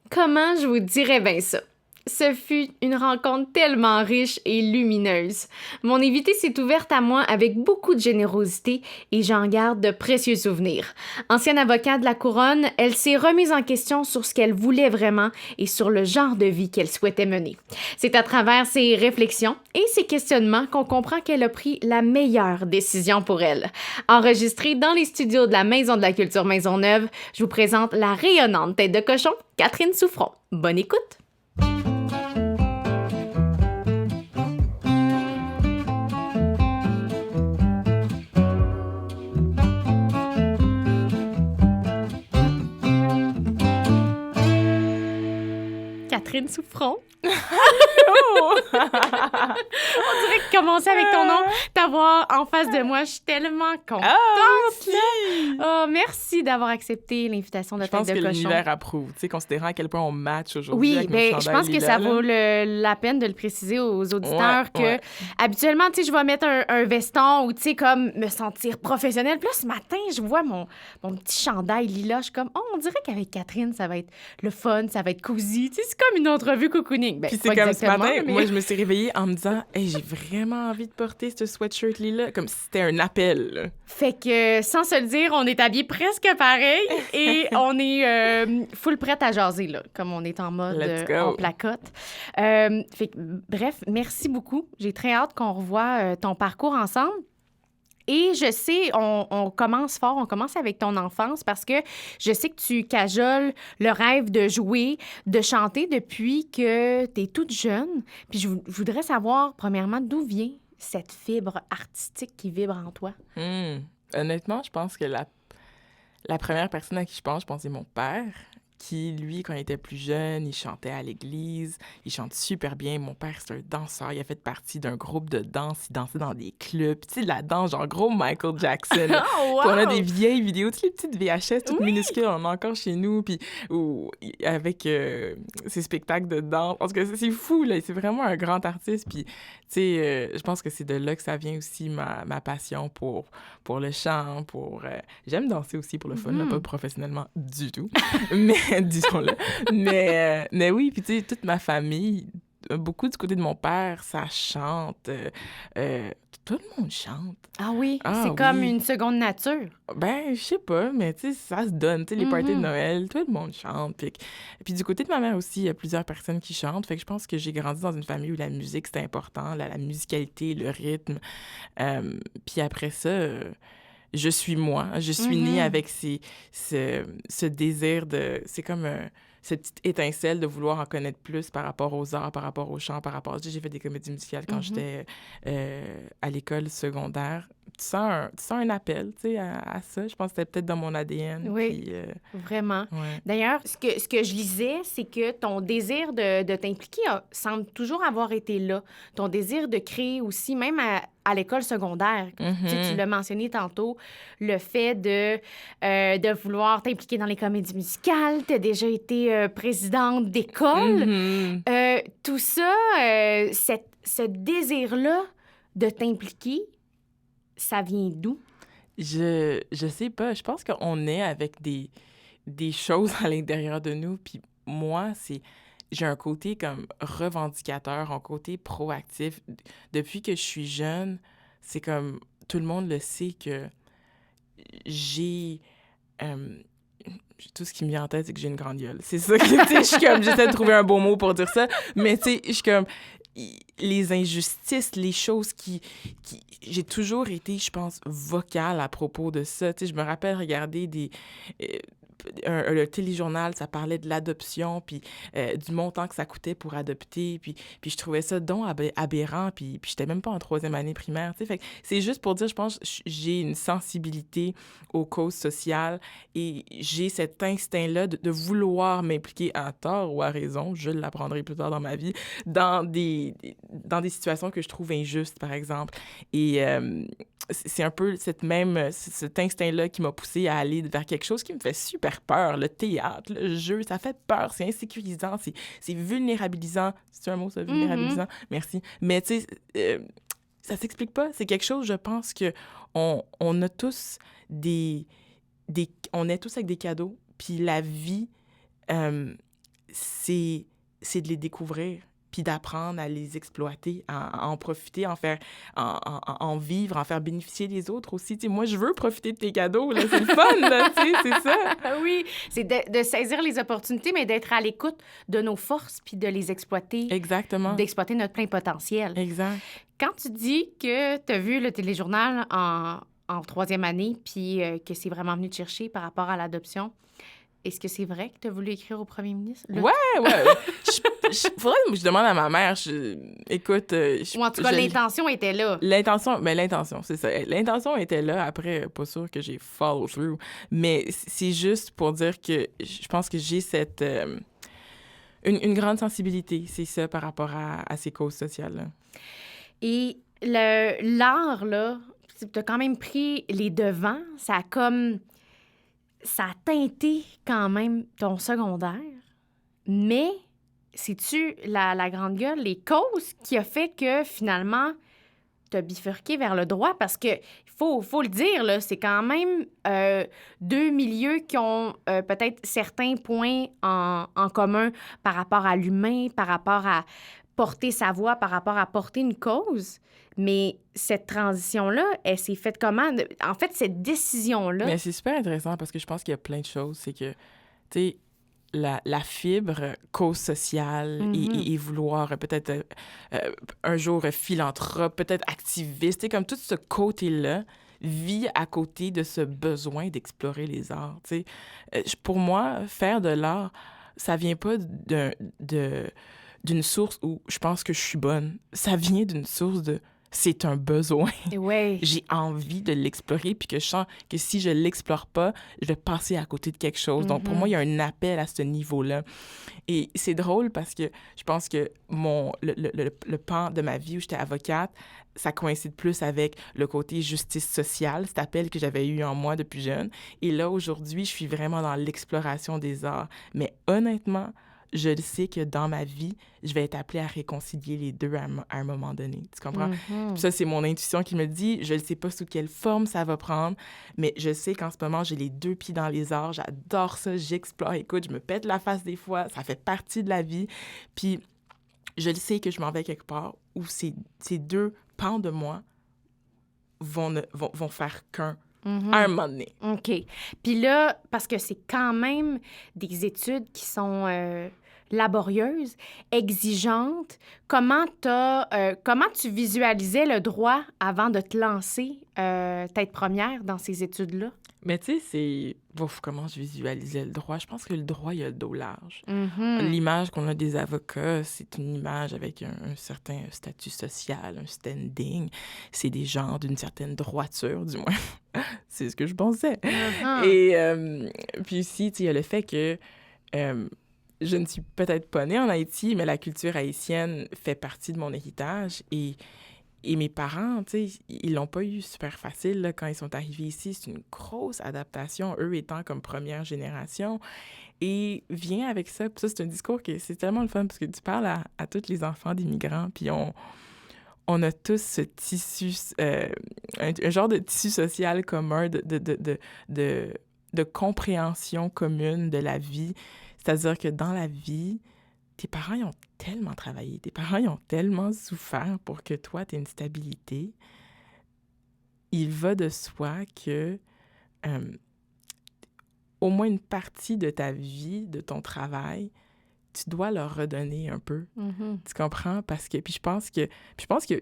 Comment je vous dirais bien ça? Ce fut une rencontre tellement riche et lumineuse. Mon invitée s'est ouverte à moi avec beaucoup de générosité et j'en garde de précieux souvenirs. Ancienne avocate de la couronne, elle s'est remise en question sur ce qu'elle voulait vraiment et sur le genre de vie qu'elle souhaitait mener. C'est à travers ses réflexions et ses questionnements qu'on comprend qu'elle a pris la meilleure décision pour elle. Enregistrée dans les studios de la Maison de la Culture Maisonneuve, je vous présente la rayonnante tête de cochon, Catherine Souffron. Bonne écoute! Catherine Souffron. Oh! On dirait que commencer avec ton nom, t'avoir en face de moi, je suis tellement contente. Merci d'avoir accepté l'invitation de Je pense Tête que de cochon. l'univers approuve, tu sais, considérant à quel point on match aujourd'hui Oui, avec nos je chandails pense que lilas, ça là. vaut la peine de le préciser aux auditeurs Ouais. habituellement, tu sais, je vais mettre un veston ou, tu sais, comme me sentir professionnelle. Puis là, ce matin, je vois mon petit chandail lilas. Je suis comme, on dirait qu'avec Catherine, ça va être le fun, ça va être cosy. Tu sais, c'est comme une entrevue cocooning. Ben, Puis pas c'est comme ce exactement, matin, mais- moi, je me suis réveillée en me disant « Hey, j'ai vraiment envie de porter ce sweatshirt lilas », comme si c'était un appel, là. Fait que, sans se le dire, on est habillés presque pareil et on est full prête à jaser, là, comme on est en mode Let's go. en placote. Fait que, bref, merci beaucoup. J'ai très hâte qu'on revoie ton parcours ensemble. Et je sais, on commence fort, on commence avec ton enfance parce que je sais que tu cajoles le rêve de jouer, de chanter depuis que tu es toute jeune. Puis je voudrais savoir, premièrement, d'où vient cette fibre artistique qui vibre en toi? Honnêtement, je pense que la première personne à qui je pense, c'est mon père, qui, lui, quand il était plus jeune, il chantait à l'église, il chante super bien. Mon père, c'est un danseur, il a fait partie d'un groupe de danse, il dansait dans des clubs, tu sais, de la danse, genre gros Michael Jackson. Oh, Puis on a des vieilles vidéos, tu sais, les petites VHS toutes Oui! minuscules, on en a encore chez nous, puis avec ses spectacles de danse. En tout cas, c'est fou, là, c'est vraiment un grand artiste, puis tu sais, je pense que c'est de là que ça vient aussi ma passion pour le chant, j'aime danser aussi pour le fun, là, pas professionnellement du tout, mais disons-le. Mais oui, puis tu sais, toute ma famille, beaucoup du côté de mon père, ça chante. Tout le monde chante. Ah oui, Ah c'est comme oui. une seconde nature. Ben, je sais pas, mais tu sais, ça se donne. Tu sais, les parties de Noël, tout le monde chante. Puis du côté de ma mère aussi, il y a plusieurs personnes qui chantent. Fait que je pense que j'ai grandi dans une famille où la musique, c'est important, la musicalité, le rythme. Puis après ça, je suis moi. Je suis née avec ce désir de... C'est comme cette petite étincelle de vouloir en connaître plus par rapport aux arts, par rapport au chant, par rapport... J'ai fait des comédies musicales quand j'étais à l'école secondaire. Tu sens un appel, tu sais, à ça. Je pense que c'était peut-être dans mon ADN. Oui, puis, vraiment. ouais. D'ailleurs, ce que je lisais, c'est que ton désir de t'impliquer semble toujours avoir été là. Ton désir de créer aussi, même à l'école secondaire. Tu sais, tu l'as mentionné tantôt, le fait de vouloir t'impliquer dans les comédies musicales. Tu as déjà été présidente d'école. Tout ça, ce désir-là de t'impliquer, ça vient d'où? Je sais pas. Je pense qu'on est avec des choses à l'intérieur de nous. Puis moi, j'ai un côté comme revendicateur, un côté proactif. Depuis que je suis jeune, c'est comme tout le monde le sait que j'ai... tout ce qui me vient en tête, c'est que j'ai une grande gueule. C'est ça que, tu sais, je suis comme... J'essaie de trouver un beau mot pour dire ça. Mais, tu sais, je suis comme... Les injustices, les choses qui... J'ai toujours été, je pense, vocale à propos de ça. Tu sais, je me rappelle regarder le téléjournal, ça parlait de l'adoption, puis du montant que ça coûtait pour adopter, puis je trouvais ça donc aberrant, puis j'étais même pas en 3e année primaire, tu sais. Fait que c'est juste pour dire, je pense, j'ai une sensibilité aux causes sociales et j'ai cet instinct-là de vouloir m'impliquer à tort ou à raison, je l'apprendrai plus tard dans ma vie, dans des situations que je trouve injustes, par exemple. Et c'est un peu cet instinct-là qui m'a poussée à aller vers quelque chose qui me fait super peur. Le théâtre, le jeu, ça fait peur, c'est insécurisant, c'est vulnérabilisant. C'est un mot, ça, vulnérabilisant? Merci. Mais tu sais, ça s'explique pas. C'est quelque chose, je pense, que on a tous on est tous avec des cadeaux, puis la vie... c'est de les découvrir, puis d'apprendre à les exploiter, à en profiter, en vivre, en faire bénéficier les autres aussi. Tu sais, moi, je veux profiter de tes cadeaux, là, c'est le fun, là, tu sais, c'est ça. Oui, c'est de saisir les opportunités, mais d'être à l'écoute de nos forces puis de les exploiter. Exactement. D'exploiter notre plein potentiel. Exact. Quand tu dis que tu as vu le téléjournal en troisième année puis que c'est vraiment venu te chercher par rapport à l'adoption, est-ce que c'est vrai que tu as voulu écrire au premier ministre? Ouais. Faudrait que je demande à ma mère. Écoute... Ou en tout cas, l'intention était là. L'intention, c'est ça. L'intention était là. Après, pas sûr que j'ai follow through. Mais c'est juste pour dire que je pense que j'ai cette... une grande sensibilité, c'est ça, par rapport à ces causes sociales-là. Et l'art, là, tu as quand même pris les devants. Ça a teinté quand même ton secondaire. Mais, sais-tu, la grande gueule, les causes qui a fait que, finalement, tu as bifurqué vers le droit? Parce que, faut le dire, là, c'est quand même deux milieux qui ont peut-être certains points en commun par rapport à l'humain, par rapport à porter sa voix, par rapport à porter une cause. Mais cette transition-là, elle s'est faite comment? En fait, cette décision-là... Mais c'est super intéressant parce que je pense qu'il y a plein de choses. C'est que, tu sais, la fibre cause sociale et vouloir peut-être un jour philanthrope, peut-être activiste, tu sais, comme tout ce côté-là vit à côté de ce besoin d'explorer les arts, tu sais. Pour moi, faire de l'art, ça vient pas d'une source où je pense que je suis bonne. Ça vient d'une source de... C'est un besoin. Ouais. J'ai envie de l'explorer, puis que je sens que si je l'explore pas, je vais passer à côté de quelque chose. Donc, pour moi, il y a un appel à ce niveau-là. Et c'est drôle parce que je pense que le pan de ma vie où j'étais avocate, ça coïncide plus avec le côté justice sociale, cet appel que j'avais eu en moi depuis jeune. Et là, aujourd'hui, je suis vraiment dans l'exploration des arts. Mais honnêtement, je le sais que dans ma vie, je vais être appelée à réconcilier les deux à un moment donné. Tu comprends? Puis ça, c'est mon intuition qui me dit, je ne sais pas sous quelle forme ça va prendre, mais je sais qu'en ce moment, j'ai les deux pieds dans les arts. J'adore ça, j'explore. Écoute, je me pète la face des fois. Ça fait partie de la vie. Puis je le sais que je m'en vais quelque part où ces deux pans de moi vont faire qu'un. À un moment donné. OK. Puis là, parce que c'est quand même des études qui sont laborieuses, exigeantes, comment tu visualisais le droit avant de te lancer tête première dans ces études-là? Mais tu sais, c'est... Ouf, comment je visualisais le droit? Je pense que le droit, il y a le dos large. L'image qu'on a des avocats, c'est une image avec un certain statut social, un standing. C'est des gens d'une certaine droiture, du moins. C'est ce que je pensais. Et puis aussi, tu sais, il y a le fait que je ne suis peut-être pas née en Haïti, mais la culture haïtienne fait partie de mon héritage. Et mes parents, tu sais, ils l'ont pas eu super facile là, quand ils sont arrivés ici. C'est une grosse adaptation, eux étant comme première génération. Et vient avec ça, puis ça, c'est un discours que c'est tellement le fun, parce que tu parles à tous les enfants d'immigrants, puis on a tous ce tissu, un genre de tissu social commun de compréhension commune de la vie. C'est-à-dire que dans la vie, tes parents, ils ont tellement travaillé, tes parents, ils ont tellement souffert pour que toi, tu aies une stabilité. Il va de soi que au moins une partie de ta vie, de ton travail, tu dois leur redonner un peu. Tu comprends? Parce que, puis je pense qu'il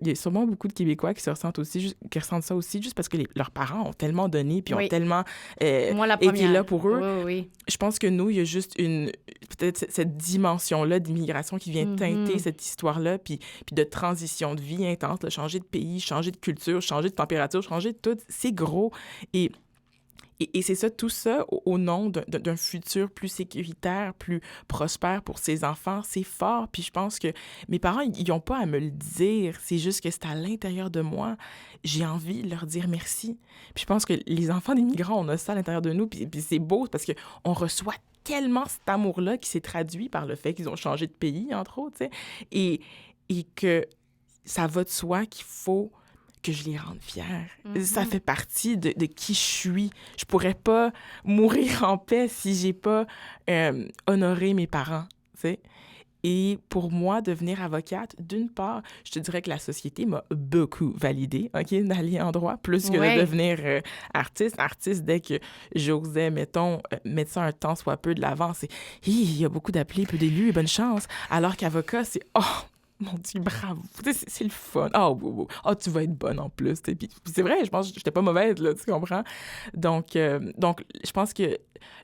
y a sûrement beaucoup de Québécois qui ressentent ça aussi, juste parce que leurs parents ont tellement donné, puis ont tellement été là pour eux. Oui. Je pense que nous, il y a juste peut-être cette dimension-là d'immigration qui vient teinter cette histoire-là, puis de transition de vie intense, là, changer de pays, changer de culture, changer de température, changer de tout. C'est gros. Et c'est ça, tout ça, au nom d'un futur plus sécuritaire, plus prospère pour ses enfants, c'est fort. Puis je pense que mes parents, ils n'ont pas à me le dire. C'est juste que c'est à l'intérieur de moi. J'ai envie de leur dire merci. Puis je pense que les enfants d'immigrants, on a ça à l'intérieur de nous. Puis c'est beau parce qu'on reçoit tellement cet amour-là qui s'est traduit par le fait qu'ils ont changé de pays, entre autres, tu sais. Et que ça va de soi qu'il faut que je les rende fiers. Ça fait partie de qui je suis. Je pourrais pas mourir en paix si j'ai pas honoré mes parents. sais. Et pour moi, devenir avocate, d'une part, je te dirais que la société m'a beaucoup validée, OK, d'aller en droit, plus que de devenir artiste. Artiste, dès que j'osais, mettons, mettre ça un temps soit peu de l'avant, c'est « il y a beaucoup d'appelés, peu d'élus, bonne chance ». Alors qu'avocat, c'est « oh ». Mon Dieu, bravo! C'est le fun. Oh, tu vas être bonne en plus. Puis c'est vrai, je pense que j'étais pas mauvaise, là, tu comprends? Donc je pense que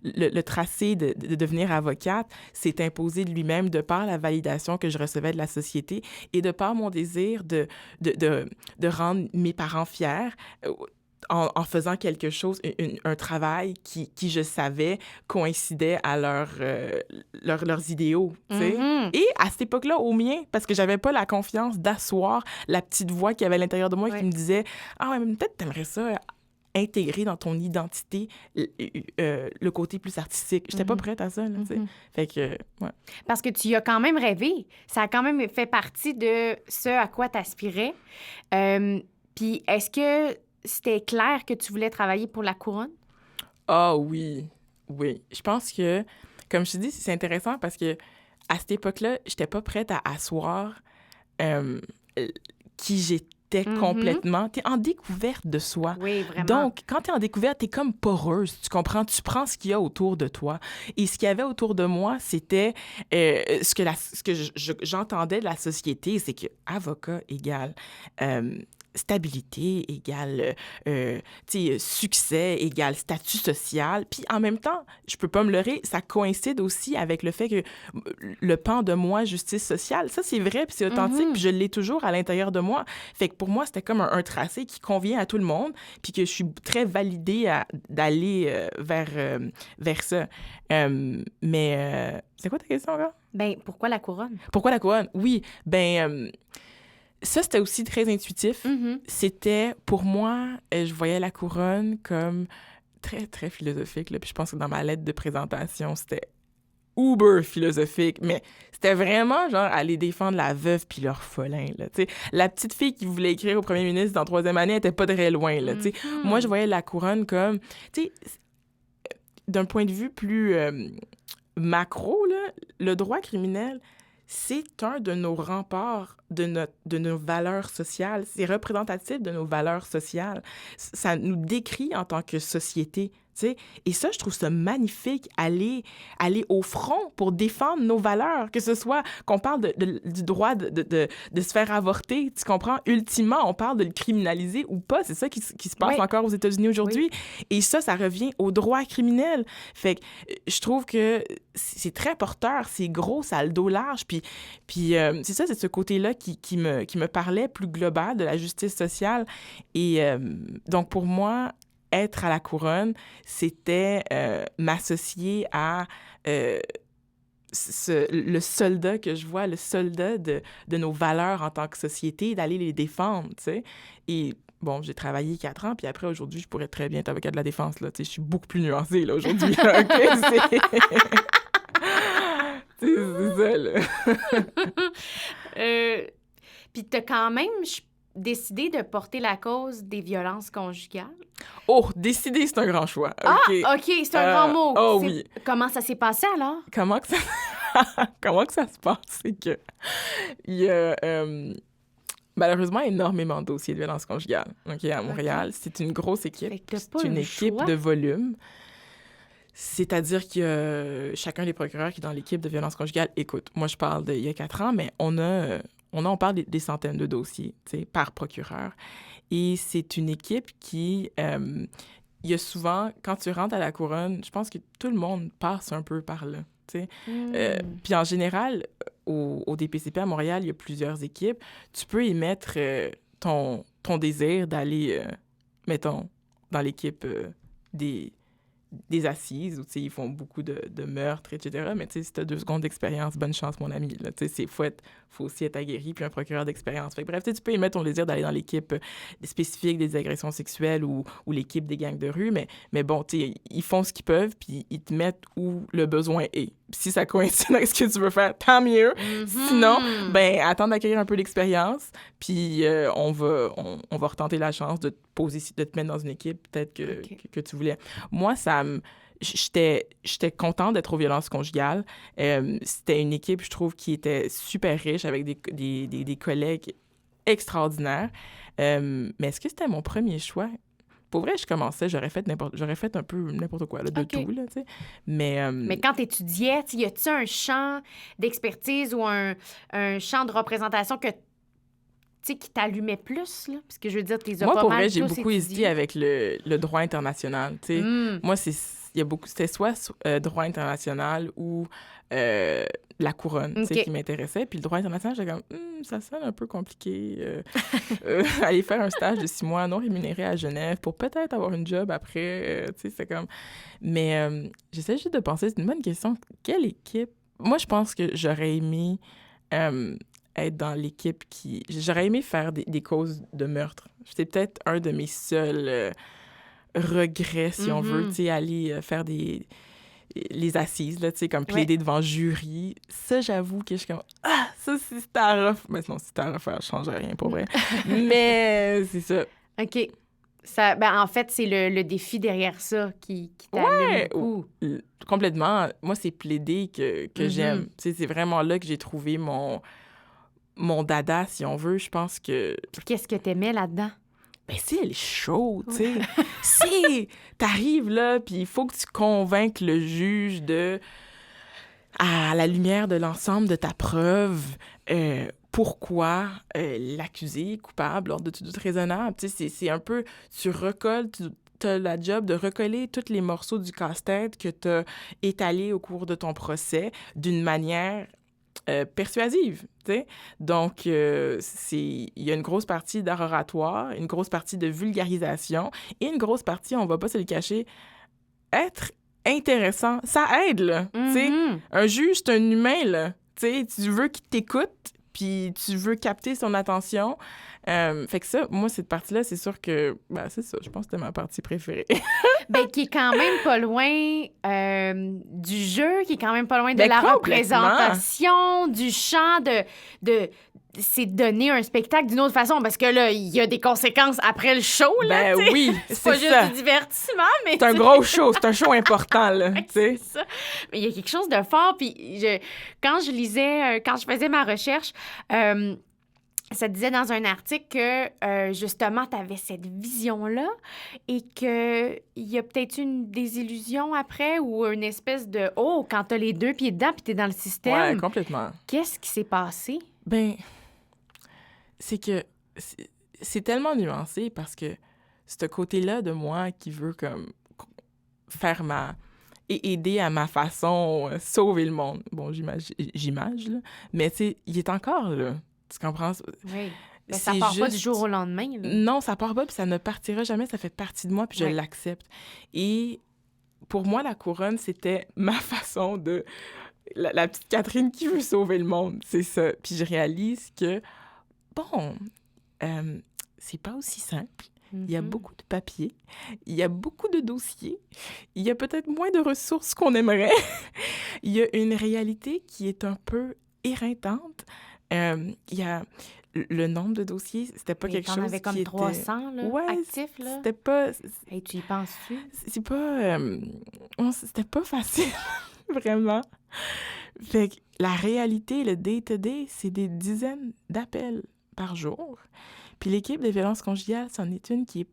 le tracé de devenir avocate s'est imposé de lui-même de par la validation que je recevais de la société et de par mon désir de rendre mes parents fiers. En faisant quelque chose, un travail qui, je savais, coïncidait à leurs idéaux, tu sais. Mm-hmm. Et à cette époque-là, au mien, parce que j'avais pas la confiance d'asseoir la petite voix qui avait à l'intérieur de moi qui me disait « Ah ouais, mais peut-être t'aimerais ça intégrer dans ton identité le côté plus artistique. » J'étais pas prête à ça, là, tu sais. Fait que, ouais. Parce que tu y as quand même rêvé. Ça a quand même fait partie de ce à quoi t'aspirais. Puis est-ce que c'était clair que tu voulais travailler pour la couronne? Ah oui. Je pense que, comme je te dis, c'est intéressant parce que à cette époque-là, j'étais pas prête à asseoir qui j'étais complètement. T'es en découverte de soi. Oui, vraiment. Donc, quand t'es en découverte, t'es comme poreuse, tu comprends? Tu prends ce qu'il y a autour de toi. Et ce qu'il y avait autour de moi, c'était ce que j'entendais de la société, c'est que avocat égale stabilité égale succès égale statut social. Puis en même temps, je peux pas me leurrer, ça coïncide aussi avec le fait que le pan de moi, justice sociale, ça c'est vrai, puis c'est authentique, puis je l'ai toujours à l'intérieur de moi. Fait que pour moi, c'était comme un tracé qui convient à tout le monde, puis que je suis très validée d'aller vers ça. Mais c'est quoi ta question, là? Ben, pourquoi la couronne? Pourquoi la couronne? Oui, ça, c'était aussi très intuitif. C'était, pour moi, je voyais la couronne comme très, très philosophique. Là. Puis je pense que dans ma lettre de présentation, c'était uber philosophique. Mais c'était vraiment, genre, aller défendre la veuve puis l'orphelin. Là, t'sais. La petite fille qui voulait écrire au premier ministre en 3e année n'était pas très loin. Là, t'sais. Moi, je voyais la couronne comme, d'un point de vue plus macro, là, le droit criminel, c'est un de nos remparts de nos valeurs sociales. C'est représentatif de nos valeurs sociales. Ça nous décrit en tant que société. T'sais. Et ça, je trouve ça magnifique, aller au front pour défendre nos valeurs, que ce soit qu'on parle du droit de se faire avorter, tu comprends? Ultimement, on parle de le criminaliser ou pas, c'est ça qui se passe encore aux États-Unis aujourd'hui. Oui. Et ça revient au droit criminel. Fait que je trouve que c'est très porteur, c'est gros, ça a le dos large, puis c'est ça, c'est ce côté-là qui me parlait plus global de la justice sociale. Et donc, pour moi, être à la couronne, c'était m'associer à le soldat que je vois, le soldat de nos valeurs en tant que société, d'aller les défendre, tu sais. Et bon, j'ai travaillé 4 ans, puis après, aujourd'hui, je pourrais très bien être avocat de la défense, là, tu sais. Je suis beaucoup plus nuancée, là, aujourd'hui. OK, c'est ça, là. Puis t'as quand même décidé de porter la cause des violences conjugales? Oh, décider, c'est un grand choix. Okay. Ah, OK, c'est un grand mot. Oh oui. Comment ça s'est passé, alors? Comment que ça se passe? C'est que il y a malheureusement énormément de dossiers de violence conjugale à Montréal. Okay. C'est une grosse équipe. C'est une équipe de volume. C'est-à-dire que chacun des procureurs qui est dans l'équipe de violence conjugale, écoute, moi, je parle d'il y a 4 ans, mais on parle des centaines de dossiers, tu sais, par procureur. Et c'est une équipe qui... il y a souvent, quand tu rentres à la couronne, je pense que tout le monde passe un peu par là, tu sais. Puis en général, au DPCP à Montréal, il y a plusieurs équipes. Tu peux y mettre ton désir d'aller, mettons, dans l'équipe des assises où, tu sais, ils font beaucoup de meurtres, etc. Mais, tu sais, si t'as 2 secondes d'expérience, bonne chance, mon ami. Là, tu sais, faut aussi être aguerri, puis un procureur d'expérience. Fait que, bref, tu peux y mettre ton désir d'aller dans l'équipe spécifique des agressions sexuelles ou l'équipe des gangs de rue, mais bon, tu sais, ils font ce qu'ils peuvent, puis ils te mettent où le besoin est. Si ça coïncide avec ce que tu veux faire, tant mieux. Sinon, ben attends d'acquérir un peu d'expérience, puis on va retenter la chance de te mettre dans une équipe peut-être que tu voulais. Moi, j'étais contente d'être aux violences conjugales. C'était une équipe, je trouve, qui était super riche, avec des collègues extraordinaires. Mais est-ce que c'était mon premier choix? Pour vrai, je commençais, j'aurais fait un peu n'importe quoi, là, de tout, là, tu sais. Mais quand tu étudiais, y a-tu un champ d'expertise ou un champ de représentation que qui t'allumait plus, là? Parce que je veux dire, t'es moi, pas pour mal vrai, j'ai tous beaucoup étudiés. hésité avec le droit international, tu sais. Moi, c'était soit droit international ou la couronne, tu sais, qui m'intéressait. Puis le droit international, j'étais comme, ça sonne un peu compliqué. Aller faire un stage de 6 mois non rémunéré à Genève pour peut-être avoir une job après, tu sais, c'est comme... Mais j'essaie juste de penser, c'est une bonne question. Quelle équipe? Moi, je pense que j'aurais aimé être dans l'équipe qui... J'aurais aimé faire des causes de meurtre. C'était peut-être un de mes seuls regrets, si on veut, tu sais, aller faire les assises, là, tu sais, comme plaider devant jury. Ça, j'avoue que je suis comme, ça, si c'était à refaire... Mais non, si c'était à refaire, je changerais rien, pour vrai. Mais c'est ça. OK. Ça, ben, en fait, c'est le défi derrière ça qui t'allume beaucoup. Complètement. Moi, c'est plaider que j'aime. Tu sais, c'est vraiment là que j'ai trouvé mon dada, si on veut. Je pense que... Puis qu'est-ce que t'aimais là-dedans? Ben, c'est le show, tu sais. T'arrives là, puis il faut que tu convainques le juge à la lumière de l'ensemble de ta preuve, pourquoi l'accusé est coupable lors de tout doute raisonnable. Tu sais, c'est un peu... Tu recolles... T'as la job de recoller tous les morceaux du casse-tête que t'as étalés au cours de ton procès d'une manière persuasive, tu sais. Donc, il y a une grosse partie d'art oratoire, une grosse partie de vulgarisation et une grosse partie, on va pas se le cacher, être intéressant. Ça aide, là, tu sais. Un juge, c'est un humain, là. Tu sais, tu veux qu'il t'écoute, puis tu veux capter son attention. Fait que ça, moi, cette partie-là, c'est sûr que... Ben, c'est ça, je pense que c'était ma partie préférée. Ben, qui est quand même pas loin du jeu, qui est quand même pas loin de la représentation, du chant, c'est donner un spectacle d'une autre façon, parce que là, il y a des conséquences après le show, là, ben oui, c'est pas juste du divertissement, mais... C'est un gros show, c'est un show important, là, tu sais. C'est ça. Mais il y a quelque chose de fort, puis quand je faisais ma recherche... ça disait dans un article que, justement, tu avais cette vision-là et qu'il y a peut-être une désillusion après ou une espèce de « Oh, quand t'as les deux pieds dedans puis t'es dans le système. » Ouais, complètement. Qu'est-ce qui s'est passé? Ben, c'est que c'est tellement nuancé parce que ce côté-là de moi qui veut comme faire et aider à ma façon sauver le monde. Bon, j'imagine, là. Mais tu sais, il est encore là. Tu comprends? Oui. Ben, ça part pas du jour au lendemain, là. Non, ça part pas, puis ça ne partira jamais. Ça fait partie de moi, puis je l'accepte. Et pour moi, la couronne, c'était ma façon de... La petite Catherine qui veut sauver le monde, c'est ça. Puis je réalise que, bon, c'est pas aussi simple. Il y a beaucoup de papiers, il y a beaucoup de dossiers, il y a peut-être moins de ressources qu'on aimerait. Il y a une réalité qui est un peu éreintante. Il y a le nombre de dossiers, c'était pas quelque chose qui était... comme 300 là, actifs, là. C'était pas... Hey, tu y penses-tu? C'est pas... c'était pas facile, vraiment. Fait que la réalité, le day-to-day, c'est des dizaines d'appels par jour. Puis l'équipe des violences conjugales, c'en est une qui est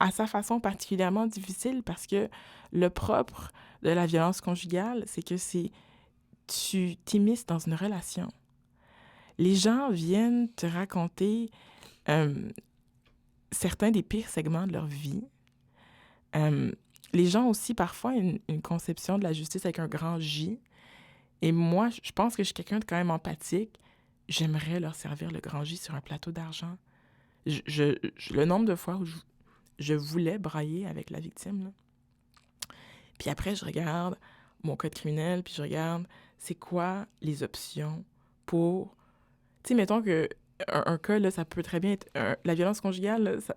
à sa façon particulièrement difficile parce que le propre de la violence conjugale, c'est que tu t'immisces dans une relation. Les gens viennent te raconter certains des pires segments de leur vie. Les gens aussi, parfois, ont une conception de la justice avec un grand J. Et moi, je pense que je suis quelqu'un de quand même empathique. J'aimerais leur servir le grand J sur un plateau d'argent. Le nombre de fois où je voulais brailler avec la victime, là. Puis après, je regarde mon code criminel, puis je regarde c'est quoi les options pour... Tu sais, mettons que un cas, là, ça peut très bien être... la violence conjugale, là,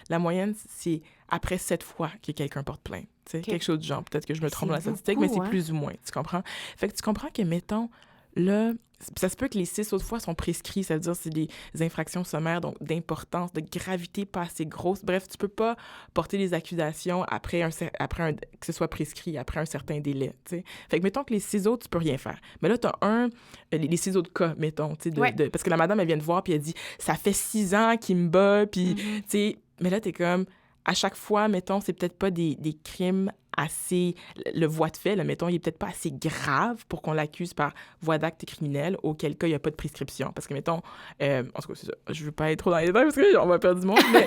la moyenne, c'est après 7 fois que quelqu'un porte plainte. Tu sais, quelque chose du genre. Peut-être que je me trompe dans la statistique, mais c'est plus ou moins. Tu comprends? Fait que tu comprends que, mettons, là, ça se peut que les 6 autres fois sont prescrits, ça veut dire que c'est des infractions sommaires, donc d'importance, de gravité pas assez grosse. Bref, tu peux pas porter des accusations que ce soit prescrit après un certain délai, tu sais. Fait que mettons que les 6 autres, tu peux rien faire. Mais là, t'as les 6 autres cas, mettons, tu sais, parce que la madame, elle vient te voir, puis elle dit « Ça fait 6 ans qu'il me bat », puis, tu sais, mais là, t'es comme, à chaque fois, mettons, c'est peut-être pas des crimes assez... Le voie de fait, là, mettons, il est peut-être pas assez grave pour qu'on l'accuse par voie d'acte criminel, auquel cas, il n'y a pas de prescription. Parce que, mettons... en tout cas, c'est ça. Je veux pas être trop dans les détails parce qu'on va perdre du monde, mais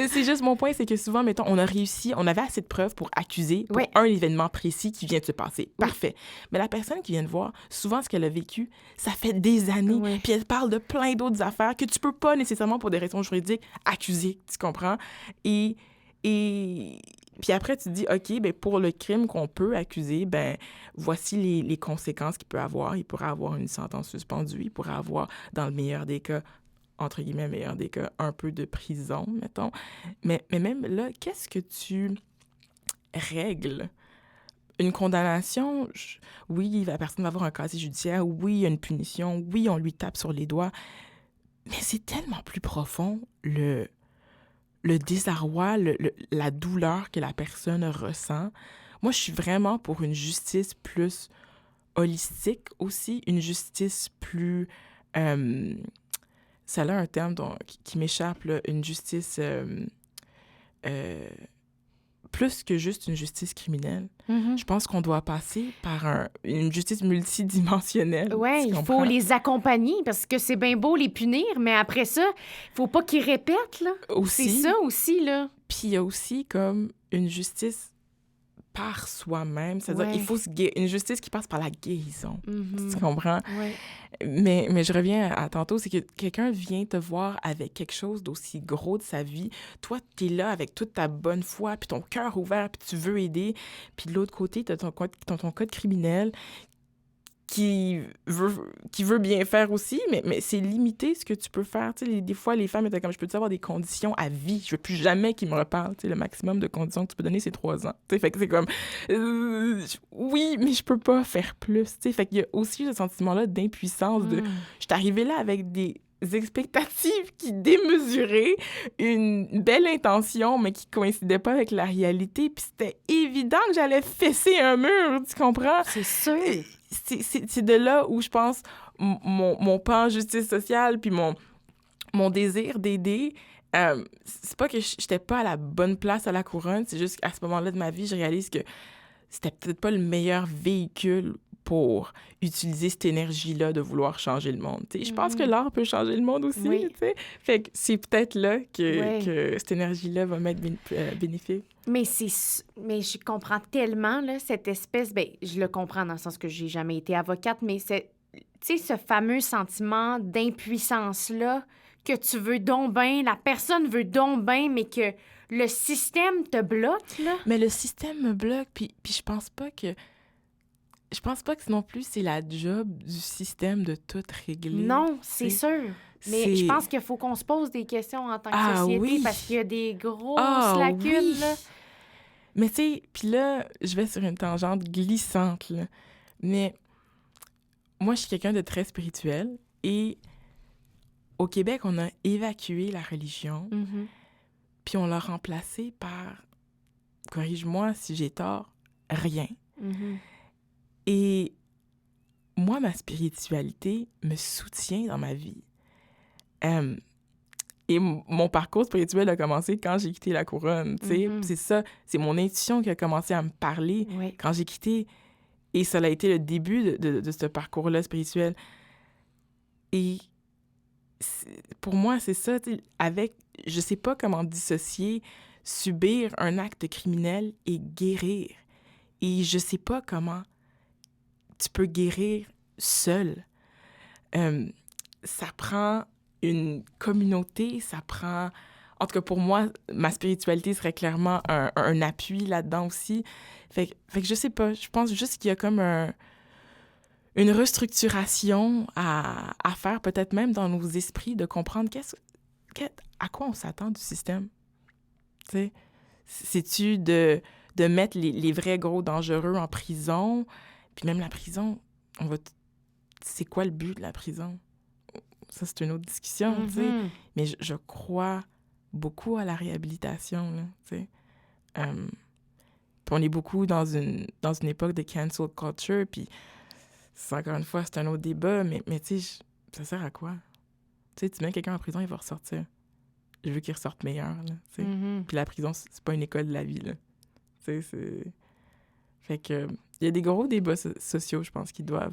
c'est juste mon point, c'est que souvent, mettons, on avait assez de preuves pour accuser pour un événement précis qui vient de se passer. Parfait. Mais la personne qui vient de voir, souvent, ce qu'elle a vécu, ça fait des années, puis elle parle de plein d'autres affaires que tu peux pas nécessairement, pour des raisons juridiques, accuser, tu comprends? Et puis après, tu te dis, OK, ben pour le crime qu'on peut accuser, ben voici les conséquences qu'il peut avoir. Il pourrait avoir une sentence suspendue. Il pourrait avoir, dans le meilleur des cas, entre guillemets, meilleur des cas, un peu de prison, mettons. Mais même là, qu'est-ce que tu règles? Une condamnation, oui, la personne va avoir un casier judiciaire, oui, il y a une punition, oui, on lui tape sur les doigts. Mais c'est tellement plus profond, le désarroi, la douleur que la personne ressent. Moi, je suis vraiment pour une justice plus holistique aussi, une justice plus... ça a un terme qui m'échappe, là, une justice... plus que juste une justice criminelle. Je pense qu'on doit passer par une justice multidimensionnelle. Oui, il faut les accompagner parce que c'est bien beau les punir, mais après ça, il faut pas qu'ils répètent, là. Aussi, c'est ça aussi, là. Puis il y a aussi comme une justice par soi-même. C'est-à-dire qu'il faut une justice qui passe par la guérison. Tu comprends? Ouais. Mais je reviens à tantôt, c'est que quelqu'un vient te voir avec quelque chose d'aussi gros de sa vie. Toi, t'es là avec toute ta bonne foi, puis ton cœur ouvert, puis tu veux aider. Puis de l'autre côté, t'as ton code criminel qui veut bien faire aussi, mais c'est limité ce que tu peux faire. Tu sais, des fois, les femmes étaient comme, je peux-tu avoir des conditions à vie? Je veux plus jamais qu'ils me reparlent. Tu sais, le maximum de conditions que tu peux donner, c'est 3 ans. Tu sais, fait que c'est comme, oui, mais je peux pas faire plus. Tu sais, fait qu'il y a aussi ce sentiment-là d'impuissance, je suis arrivée là avec des expectatives qui démesuraient, une belle intention, mais qui coïncidait pas avec la réalité, puis c'était évident que j'allais fesser un mur, tu comprends? C'est sûr! C'est de là où je pense mon pas en justice sociale puis mon désir d'aider, c'est pas que j'étais pas à la bonne place à la couronne, c'est juste qu'à ce moment-là de ma vie, je réalise que c'était peut-être pas le meilleur véhicule pour utiliser cette énergie-là de vouloir changer le monde. Je pense que l'art peut changer le monde aussi. T'sais. Fait que c'est peut-être là que cette énergie-là va m'être bénéfique. Mais je comprends tellement là, cette espèce... Ben, je le comprends dans le sens que j'ai jamais été avocate, mais c'est, tu sais, ce fameux sentiment d'impuissance-là que tu veux donc bien, la personne veut donc bien, mais que le système te bloque, là. Mais le système me bloque, puis je pense pas que... Je pense pas que non plus c'est la job du système de tout régler. Non, c'est sûr. Mais je pense qu'il faut qu'on se pose des questions en tant que société parce qu'il y a des grosses lacunes, là. Mais tu sais, puis là, je vais sur une tangente glissante, là. Mais moi, je suis quelqu'un de très spirituel et au Québec, on a évacué la religion puis on l'a remplacée par, corrige-moi si j'ai tort, rien. Et moi, ma spiritualité me soutient dans ma vie. Et mon parcours spirituel a commencé quand j'ai quitté la couronne, tu sais. C'est ça, c'est mon intuition qui a commencé à me parler quand j'ai quitté. Et ça a été le début de ce parcours-là spirituel. Et pour moi, c'est ça, tu sais, je sais pas comment dissocier subir un acte criminel et guérir. Et je sais pas comment tu peux guérir seul. Ça prend une communauté, ça prend... En tout cas, pour moi, ma spiritualité serait clairement un appui là-dedans aussi. Fait que je sais pas, je pense juste qu'il y a comme une restructuration à faire, peut-être même dans nos esprits, de comprendre à quoi on s'attend du système. Tu sais, c'est-tu de mettre les vrais gros dangereux en prison? Puis même la prison, c'est quoi le but de la prison? Ça, c'est une autre discussion, tu sais. Mais je crois beaucoup à la réhabilitation, là, tu sais. Puis on est beaucoup dans une époque de cancel culture, puis encore une fois, c'est un autre débat, mais tu sais, ça sert à quoi? Tu sais, tu mets quelqu'un en prison, il va ressortir. Je veux qu'il ressorte meilleur, là, tu sais. Puis la prison, c'est pas une école de la vie, là. Tu sais, c'est... Fait que... Il y a des gros débats sociaux, je pense, qui doivent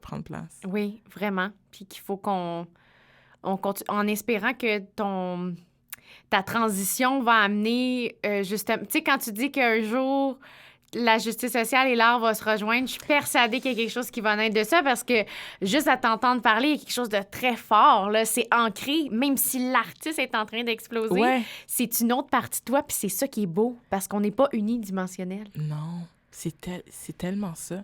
prendre place. Oui, vraiment. Puis qu'il faut qu'on continue, en espérant que ta transition va amener justement... Tu sais, quand tu dis qu'un jour, la justice sociale et l'art vont se rejoindre, je suis persuadée qu'il y a quelque chose qui va naître de ça parce que juste à t'entendre parler, il y a quelque chose de très fort, là. C'est ancré, même si l'artiste est en train d'exploser. Ouais. C'est une autre partie de toi, puis c'est ça qui est beau, parce qu'on n'est pas unidimensionnel. Non, c'est tellement ça.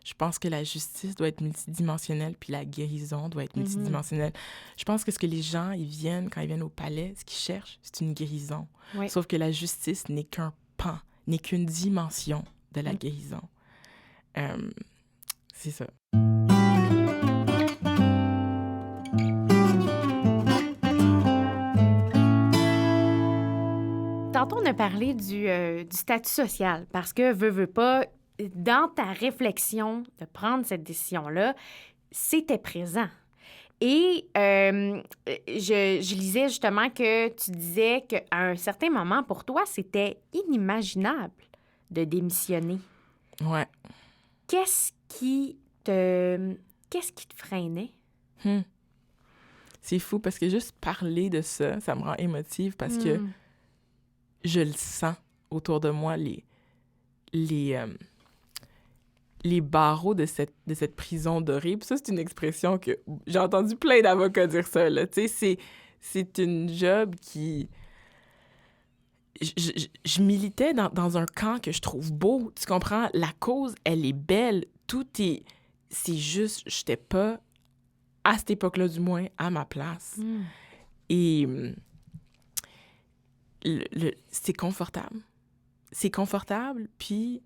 Je pense que la justice doit être multidimensionnelle, puis la guérison doit être multidimensionnelle. Je pense que ce que les gens, quand ils viennent au palais, ce qu'ils cherchent, c'est une guérison. Oui. Sauf que la justice n'est qu'un pan, n'est qu'une dimension de la guérison. C'est ça. Tantôt, on a parlé du statut social parce que, veux pas, dans ta réflexion de prendre cette décision-là, c'était présent. Et je lisais justement que tu disais qu'à un certain moment, pour toi, c'était inimaginable de démissionner. Ouais. Qu'est-ce qui te freinait? C'est fou parce que juste parler de ça, ça me rend émotive parce que je le sens autour de moi, les barreaux de cette prison dorée. Puis ça, c'est une expression que j'ai entendu plein d'avocats dire ça, là. Tu sais, c'est une job qui... Je militais dans un camp que je trouve beau. Tu comprends? La cause, elle est belle. Tout est... C'est juste, j'étais pas, à cette époque-là du moins, à ma place. Et c'est confortable. C'est confortable, puis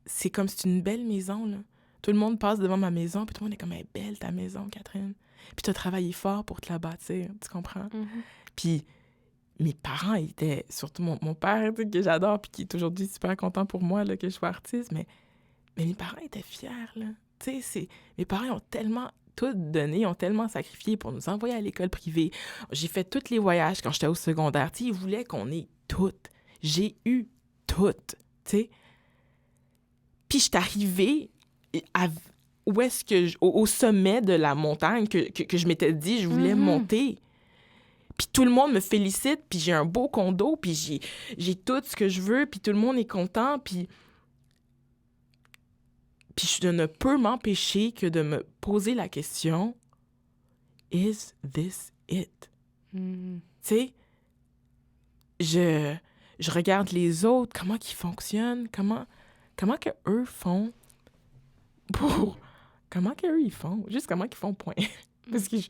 c'est comme si c'est une belle maison, là. Tout le monde passe devant ma maison, puis tout le monde est comme « Elle est belle, ta maison, Catherine. » Puis t'as travaillé fort pour te la bâtir, tu comprends? Puis mes parents étaient, surtout mon père, tu sais, que j'adore, puis qui est aujourd'hui super content pour moi là, que je sois artiste, mais mes parents étaient fiers, là. Tu sais, mes parents ont tellement tout donné, ont tellement sacrifié pour nous envoyer à l'école privée. J'ai fait tous les voyages quand j'étais au secondaire. Tu sais, ils voulaient qu'on ait tout. J'ai eu tout, tu sais. Puis je suis arrivée où est-ce que au sommet de la montagne que je m'étais dit je voulais monter. Puis tout le monde me félicite, puis j'ai un beau condo, puis j'ai tout ce que je veux, puis tout le monde est content, puis je ne peux m'empêcher que de me poser la question « Is this it? » Tu sais, je regarde les autres, comment ils fonctionnent, comment que eux font pour... Comment qu'eux, ils font? Juste comment qu'ils font, point. Parce que je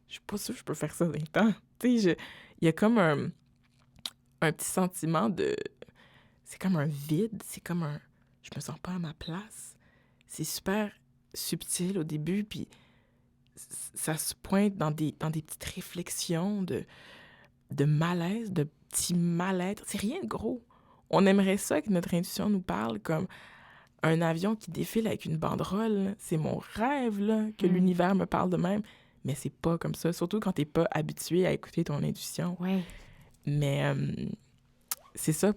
suis pas sûre que je peux faire ça dans le temps. Tu sais, il y a comme un petit sentiment de... C'est comme un vide, c'est comme un... Je me sens pas à ma place. C'est super subtil au début, puis ça se pointe dans des petites réflexions de malaise, de petits mal-être. C'est rien de gros. On aimerait ça que notre intuition nous parle comme un avion qui défile avec une banderole. C'est mon rêve, là, que l'univers me parle de même. Mais c'est pas comme ça, surtout quand t'es pas habitué à écouter ton intuition. Ouais. Mais c'est ça,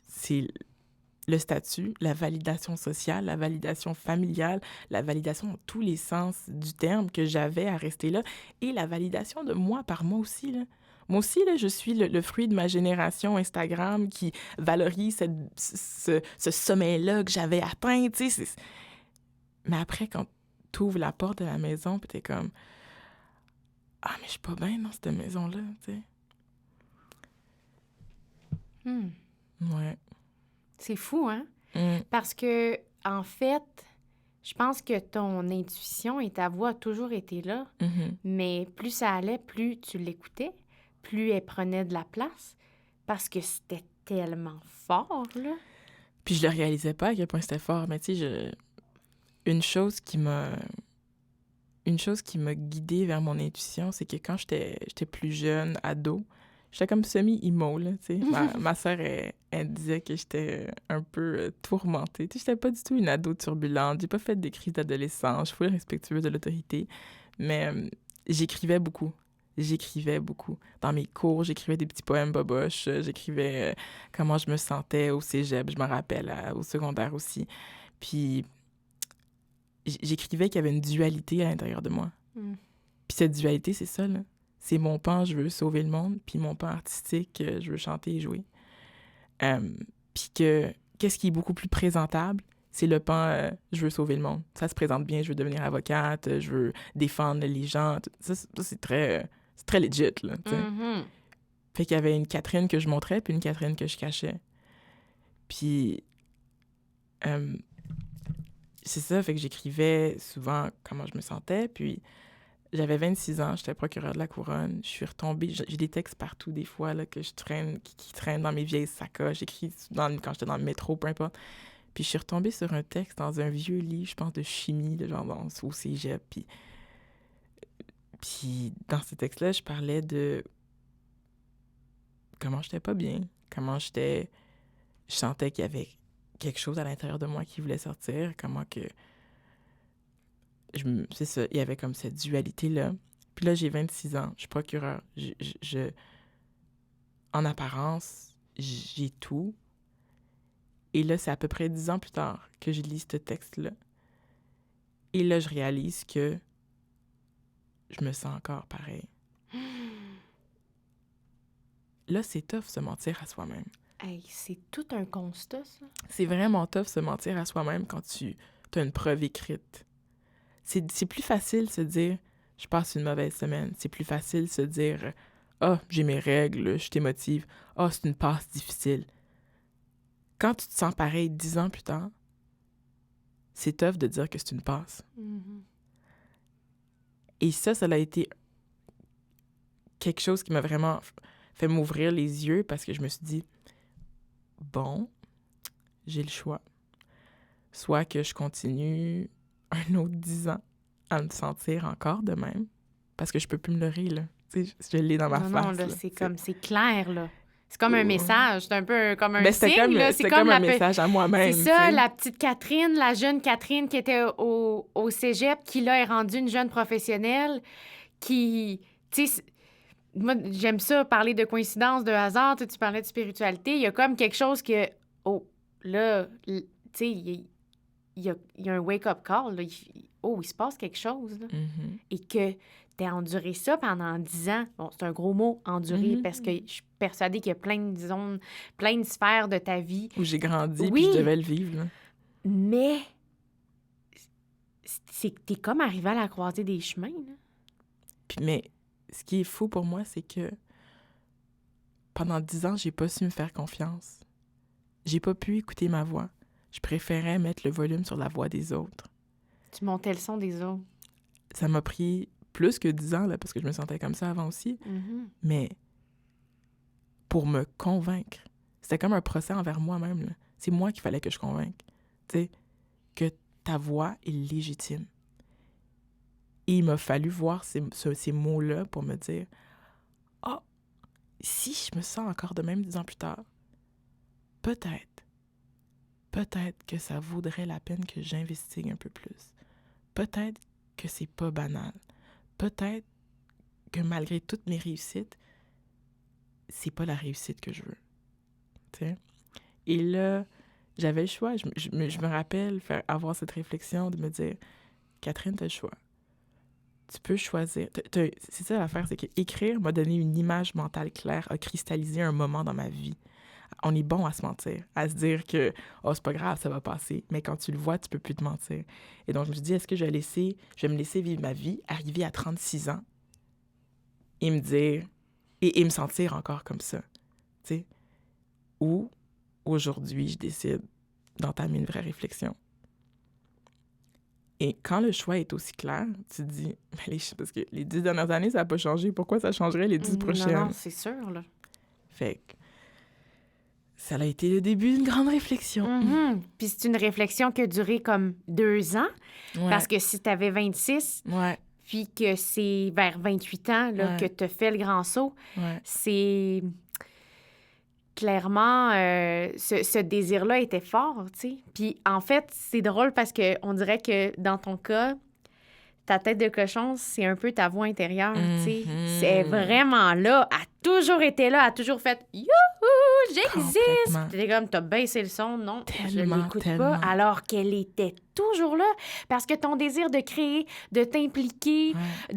c'est le statut, la validation sociale, la validation familiale, la validation dans tous les sens du terme que j'avais à rester là, et la validation de moi par moi aussi, là. Moi aussi, là, je suis le fruit de ma génération Instagram qui valorise ce sommet-là que j'avais atteint, tu sais. Mais après, quand tu ouvres la porte de la maison, puis t'es comme « Ah, mais je suis pas bien dans cette maison-là, tu sais. » Ouais. C'est fou, hein? Parce que, en fait, je pense que ton intuition et ta voix a toujours été là, mais plus ça allait, plus tu l'écoutais, plus elle prenait de la place, parce que c'était tellement fort, là. Puis je le réalisais pas à quel point c'était fort, mais tu sais, une chose qui m'a guidée vers mon intuition, c'est que quand j'étais plus jeune, ado, j'étais comme semi-emo, là, tu sais. Ma sœur, elle disait que j'étais un peu tourmentée. Tu sais, j'étais pas du tout une ado turbulente. J'ai pas fait des crises d'adolescence. Je suis full respectueuse de l'autorité. Mais j'écrivais beaucoup. J'écrivais beaucoup. Dans mes cours, j'écrivais des petits poèmes boboches. J'écrivais comment je me sentais au cégep, je me rappelle, au secondaire aussi. Puis j'écrivais qu'il y avait une dualité à l'intérieur de moi. Puis cette dualité, c'est ça, là. C'est mon pan, je veux sauver le monde, puis mon pan artistique, je veux chanter et jouer. Puis qu'est-ce qui est beaucoup plus présentable? C'est le pan, je veux sauver le monde. Ça se présente bien, je veux devenir avocate, je veux défendre les gens. Ça c'est très legit, là, tu sais. Fait qu'il y avait une Catherine que je montrais, puis une Catherine que je cachais. Puis c'est ça, fait que j'écrivais souvent comment je me sentais, puis j'avais 26 ans, j'étais procureure de la couronne, je suis retombée, j'ai des textes partout des fois là, que je traîne, qui traînent dans mes vieilles sacoches, j'écris quand j'étais dans le métro, peu importe. Puis je suis retombée sur un texte dans un vieux livre, je pense de chimie, de genre au cégep, puis dans ce texte-là, je parlais de comment j'étais pas bien, comment je sentais qu'il y avait quelque chose à l'intérieur de moi qui voulait sortir, comment que c'est ça, il y avait comme cette dualité-là. Puis là, j'ai 26 ans, je suis procureure. En apparence, j'ai tout. Et là, c'est à peu près 10 ans plus tard que je lis ce texte-là. Et là, je réalise que je me sens encore pareil. Là, c'est tough, se mentir à soi-même. Hey, c'est tout un constat, ça. C'est vraiment tough, se mentir à soi-même quand tu as une preuve écrite. C'est plus facile de se dire « je passe une mauvaise semaine ». C'est plus facile de se dire « ah, j'ai mes règles, je t'émotive. Ah, c'est une passe difficile ». Quand tu te sens pareil 10 ans plus tard, c'est tough de dire que c'est une passe. Et ça a été quelque chose qui m'a vraiment fait m'ouvrir les yeux parce que je me suis dit « bon, j'ai le choix. Soit que je continue un autre 10 ans à me sentir encore de même, parce que je peux plus me leurrer, là. Tu sais, je l'ai dans ma face. Non, là, c'est clair, là. C'est comme un message, c'est un peu comme un signe, comme, là. C'est comme un message à moi-même. C'est ça, t'sais. la petite Catherine, la jeune Catherine qui était au cégep, qui là est rendue une jeune professionnelle, qui, tu sais, moi, j'aime ça, parler de coïncidence, de hasard, tu parlais de spiritualité, il y a comme quelque chose que, oh, là, tu sais, il y a un wake-up call, là. Il se passe quelque chose, là. Et que t'as enduré ça pendant 10 ans. Bon, c'est un gros mot, endurer, parce que je suis persuadée qu'il y a plein de zones, plein de sphères de ta vie. Où j'ai grandi, oui, puis je devais le vivre, là. Mais c'est que t'es comme arrivé à la croisée des chemins, là. Puis, mais ce qui est fou pour moi, c'est que pendant 10 ans, j'ai pas su me faire confiance. J'ai pas pu écouter ma voix. Je préférais mettre le volume sur la voix des autres. Tu montais le son des autres. Ça m'a pris plus que 10 ans, là, parce que je me sentais comme ça avant aussi. Mais pour me convaincre, c'était comme un procès envers moi-même, là. C'est moi qu'il fallait que je convainque. Tu sais, que ta voix est légitime. Et il m'a fallu voir ces mots-là pour me dire « ah, si je me sens encore de même 10 ans plus tard, peut-être que ça vaudrait la peine que j'investigue un peu plus. Peut-être que c'est pas banal. Peut-être que malgré toutes mes réussites, c'est pas la réussite que je veux. » T'sais? Et là, j'avais le choix. Je me rappelle avoir cette réflexion de me dire « Catherine, t'as le choix. Tu peux choisir. » C'est ça l'affaire, c'est qu'écrire m'a donné une image mentale claire, a cristallisé un moment dans ma vie. On est bon à se mentir, à se dire que « oh, c'est pas grave, ça va passer ». Mais quand tu le vois, tu peux plus te mentir. Et donc, je me suis dit, est-ce que je vais me laisser vivre ma vie, arriver à 36 ans et me dire, et me sentir encore comme ça, tu sais? Ou, aujourd'hui, je décide d'entamer une vraie réflexion. Et quand le choix est aussi clair, tu te dis, parce que les 10 dernières années, ça n'a pas changé. Pourquoi ça changerait les 10 prochaines? Non, c'est sûr, là. Fait que ça a été le début d'une grande réflexion. Mhm. Puis c'est une réflexion qui a duré comme 2 ans, Ouais. parce que si t'avais 26, Ouais, puis que c'est vers 28 ans là, Ouais. que t'as fait le grand saut, ouais. c'est... Clairement, ce désir-là était fort, tu sais. Puis en fait, c'est drôle parce que on dirait que dans ton cas, ta tête de cochon, c'est un peu ta voix intérieure, tu sais. Mhm. C'est vraiment là, elle a toujours été là, elle a toujours fait « Youhou, j'existe! » Complètement. Puis t'es comme, t'as baissé le son, non, je Tellement, l'écoute tellement. pas, alors qu'elle était toujours là. Parce que ton désir de créer, de t'impliquer, tu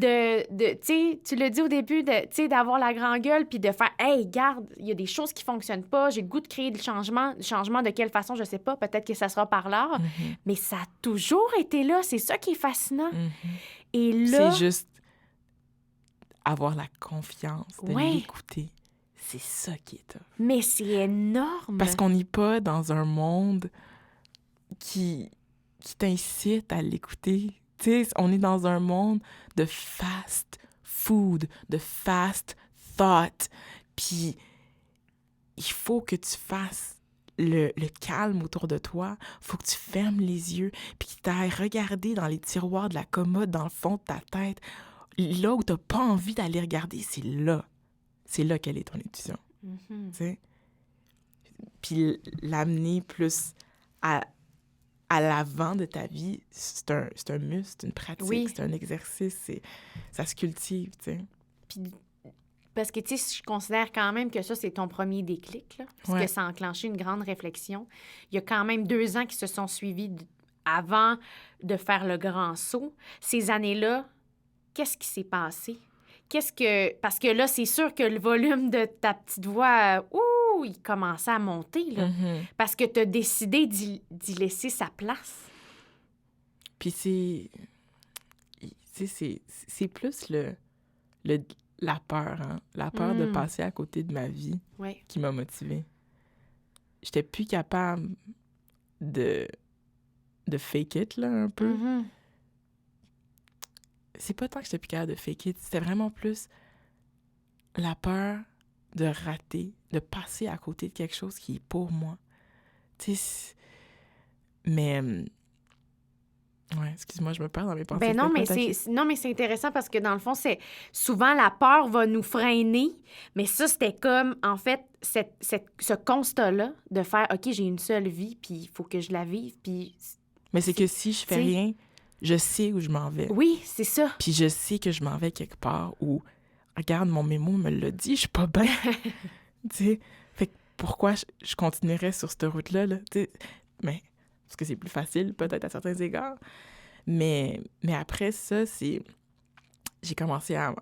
sais, tu l'as dit au début, tu sais, d'avoir la grande gueule, puis de faire « Hey, garde, il y a des choses qui fonctionnent pas, j'ai le goût de créer du changement. Le changement de quelle façon, je sais pas, peut-être que ça sera par l'art. Mhm. Mais ça a toujours été là, c'est ça qui est fascinant. Mhm. Et là... C'est juste avoir la confiance de Ouais. l'écouter. C'est ça qui est tough. Mais c'est énorme. Parce qu'on n'est pas dans un monde qui t'incite à l'écouter. Tu sais, on est dans un monde de fast food, de fast thought. Puis, il faut que tu fasses le calme autour de toi. Il faut que tu fermes les yeux, puis que tu ailles regarder dans les tiroirs de la commode, dans le fond de ta tête. Là où tu n'as pas envie d'aller regarder, c'est là. C'est là qu'elle est ton intuition. Mhm. Tu sais? Puis l'amener plus à l'avant de ta vie, c'est un muscle, c'est une pratique, Oui. c'est un exercice, ça se cultive, tu sais. Puis, parce que, tu sais, je considère quand même que ça, c'est ton premier déclic, là, parce Ouais. que ça a enclenché une grande réflexion. Il y a quand même 2 ans qui se sont suivis avant de faire le grand saut. Ces années-là, qu'est-ce qui s'est passé? Parce que là, c'est sûr que le volume de ta petite voix, il commençait à monter, là. Mhm. Parce que tu as décidé d'y laisser sa place. Puis c'est plus la peur, hein? La peur de passer à côté de ma vie Oui. qui m'a motivée. J'étais plus capable de fake it, là, un peu. Mhm. C'est pas tant que j'étais plus capable de fake it, c'était vraiment plus la peur de rater, de passer à côté de quelque chose qui est pour moi. Tu sais, mais... Ouais, excuse-moi, je me perds dans mes pensées. Ben non, mais c'est intéressant parce que dans le fond, c'est souvent la peur va nous freiner, mais ça, c'était comme, en fait, ce constat-là de faire, OK, j'ai une seule vie, puis il faut que je la vive, puis... Mais c'est que si je fais t'sais, rien, je sais où je m'en vais. Oui, c'est ça. Puis je sais que je m'en vais quelque part où, regarde, mon mémo me l'a dit, je suis pas bien. Tu sais, fait que pourquoi je continuerais sur cette route-là, là? Tu sais, mais parce que c'est plus facile, peut-être, à certains égards. Mais après ça, j'ai commencé à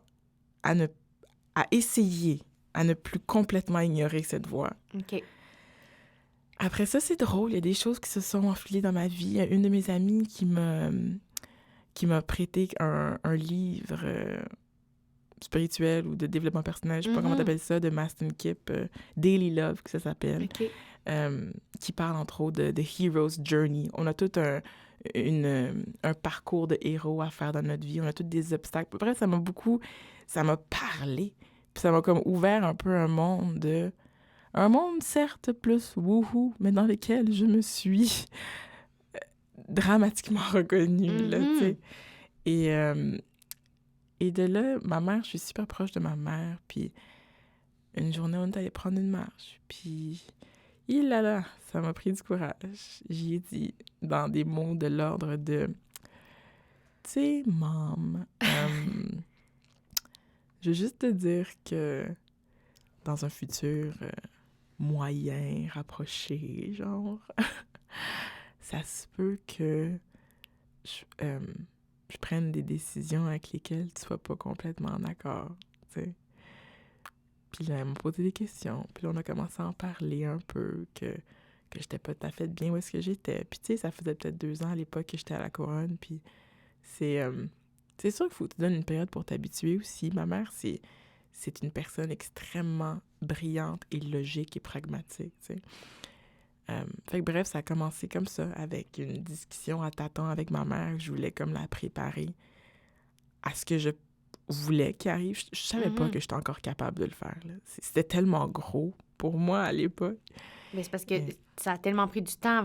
essayer à ne plus complètement ignorer cette voix. OK. Après ça, c'est drôle. Il y a des choses qui se sont enfilées dans ma vie. Il y a une de mes amies qui m'a prêté un livre spirituel ou de développement personnel, je sais pas comment t'appelles ça, de Mastin Kipp, Daily Love, que ça s'appelle, OK. qui parle entre autres de Hero's Journey. On a tout un parcours de héros à faire dans notre vie. On a tous des obstacles. Bref, ça m'a parlé. Puis ça m'a comme ouvert un peu un monde certes plus wouhou, mais dans lequel je me suis dramatiquement reconnue, là, tu sais. Et de là, ma mère, je suis super proche de ma mère, puis une journée, on est allé prendre une marche, puis là, ça m'a pris du courage. J'y ai dit dans des mots de l'ordre de « Tu sais, maman, je veux juste te dire que dans un futur moyen, rapproché, genre, ça se peut que je prenne des décisions avec lesquelles tu sois pas complètement en accord, tu sais. » Puis là, elle m'a posé des questions. Puis là, on a commencé à en parler un peu, que j'étais pas tout à fait bien où est-ce que j'étais. Puis tu sais, ça faisait peut-être 2 ans à l'époque que j'étais à la couronne. Puis c'est sûr qu'il faut que tu donnes une période pour t'habituer aussi. Ma mère, c'est une personne extrêmement brillante et logique et pragmatique, tu sais. Fait que bref, ça a commencé comme ça, avec une discussion à tâtons avec ma mère. Je voulais comme la préparer à ce que je voulais qu'il arrive. Je savais pas que j'étais encore capable de le faire, là. C'était tellement gros pour moi à l'époque. Mais c'est parce que ça a tellement pris du temps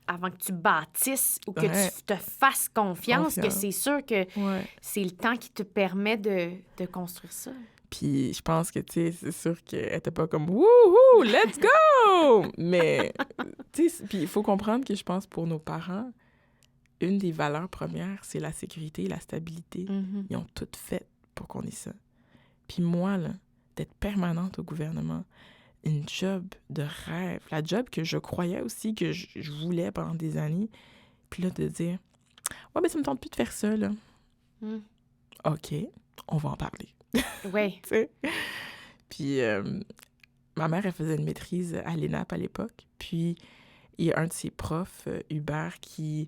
avant que tu bâtisses ou que tu te fasses confiance que c'est sûr que c'est le temps qui te permet de construire ça. Puis je pense que, tu sais, c'est sûr qu'elle était pas comme « Wouhou, let's go! » Mais, tu sais, puis il faut comprendre que je pense pour nos parents, une des valeurs premières, c'est la sécurité et la stabilité. Mm-hmm. Ils ont tout fait pour qu'on ait ça. Puis moi, là, d'être permanente au gouvernement, une job de rêve, la job que je croyais aussi que je voulais pendant des années, puis là, de dire « Ouais, mais ça me tente plus de faire ça, là. OK, on va en parler. » Oui. Tu sais? Puis ma mère, elle faisait une maîtrise à l'ENAP à l'époque. Puis il y a un de ses profs, Hubert, qui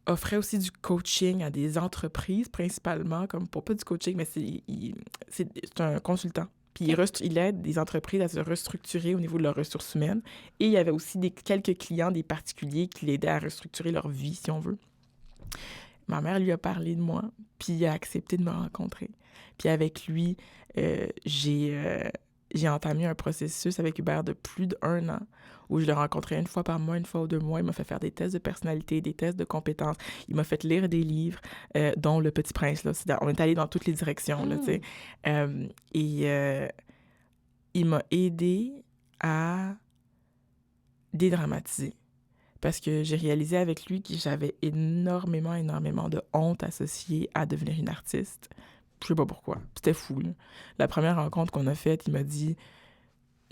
offrait aussi du coaching à des entreprises, principalement, comme pour pas du coaching, mais c'est un consultant. Puis il aide des entreprises à se restructurer au niveau de leurs ressources humaines. Et il y avait aussi quelques clients, des particuliers, qui l'aidaient à restructurer leur vie, si on veut. Ma mère lui a parlé de moi, puis il a accepté de me rencontrer. Puis avec lui, j'ai entamé un processus avec Hubert de plus d'1 an, où je le rencontrais une fois par mois, une fois ou 2 mois. Il m'a fait faire des tests de personnalité, des tests de compétences. Il m'a fait lire des livres, dont Le Petit Prince. Là. On est allé dans toutes les directions, là, tu sais. Et il m'a aidé à dédramatiser. Parce que j'ai réalisé avec lui que j'avais énormément de honte associée à devenir une artiste. Je sais pas pourquoi. C'était fou, là. La première rencontre qu'on a faite, il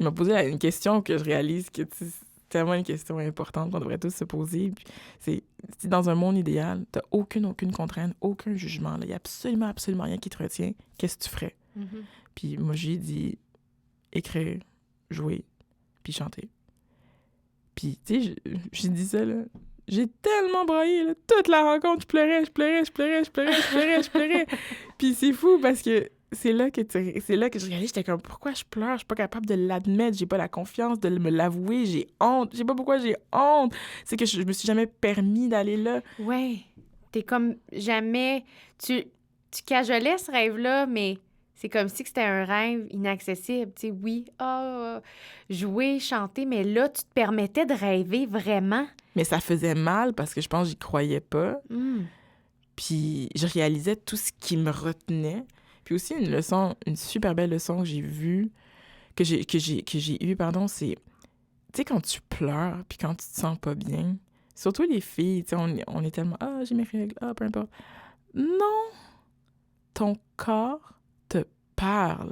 m'a posé une question que je réalise que c'est tellement une question importante qu'on devrait tous se poser. Puis c'est dans un monde idéal, t'as aucune contrainte, aucun jugement. Il y a absolument rien qui te retient. Qu'est-ce que tu ferais? Mm-hmm. Puis moi, j'ai dit écrire, jouer, puis chanter. Puis, tu sais, j'ai dit ça, là. J'ai tellement braillé, là. Toute la rencontre, je pleurais. Puis c'est fou parce que c'est là que je réalisais, j'étais comme, pourquoi je pleure? Je suis pas capable de l'admettre. J'ai pas la confiance de me l'avouer. J'ai honte. Je sais pas pourquoi j'ai honte. C'est que je me suis jamais permis d'aller là. Ouais. T'es comme jamais... Tu cajolais ce rêve-là, mais... C'est comme si c'était un rêve inaccessible. Tu sais, oui, jouer, chanter, mais là, tu te permettais de rêver vraiment. Mais ça faisait mal parce que je pense que j'y croyais pas. Puis je réalisais tout ce qui me retenait. Puis aussi, une super belle leçon que j'ai vue, que j'ai eue, c'est, tu sais, quand tu pleures puis quand tu te sens pas bien, surtout les filles, tu sais, on est tellement, j'ai mes règles, peu importe. Non! Ton corps te parle.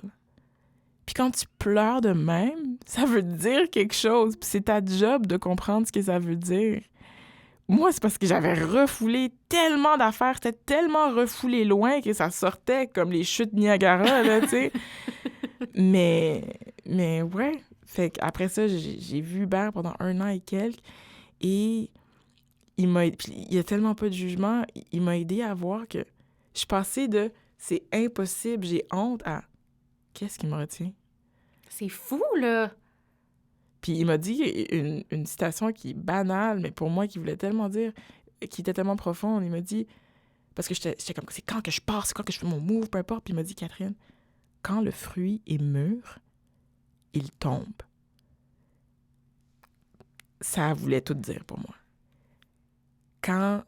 Puis quand tu pleures de même, ça veut dire quelque chose. Puis c'est ta job de comprendre ce que ça veut dire. Moi, c'est parce que j'avais refoulé tellement d'affaires, c'était tellement refoulé loin que ça sortait comme les chutes Niagara, là, tu sais. mais ouais. Fait qu'après ça, j'ai vu Hubert pendant 1 an et quelques. Et il y a tellement pas de jugement, il m'a aidé à voir que je passais de « c'est impossible, j'ai honte » à « qu'est-ce qui me retient? » C'est fou, là! Puis il m'a dit une citation qui est banale, mais pour moi, qui voulait tellement dire, qui était tellement profonde. Il m'a dit, parce que j'étais comme, c'est quand que je pars, c'est quand que je fais mon move, peu importe. Puis il m'a dit, Catherine, quand le fruit est mûr, il tombe. Ça voulait tout dire pour moi. Quand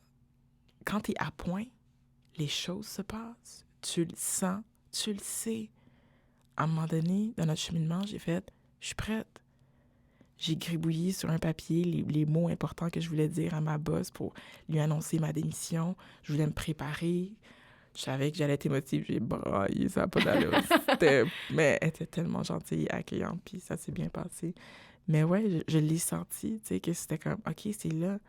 t'es à point, les choses se passent. Tu le sens, tu le sais. À un moment donné, dans notre cheminement, j'ai fait, je suis prête. J'ai gribouillé sur un papier les mots importants que je voulais dire à ma boss pour lui annoncer ma démission. Je voulais me préparer. Je savais que j'allais être émotive. J'ai braillé, ça n'a pas d'allure. Mais elle était tellement gentille et accueillante, puis ça s'est bien passé. Mais ouais, je l'ai senti, tu sais, que c'était comme, OK, c'est là.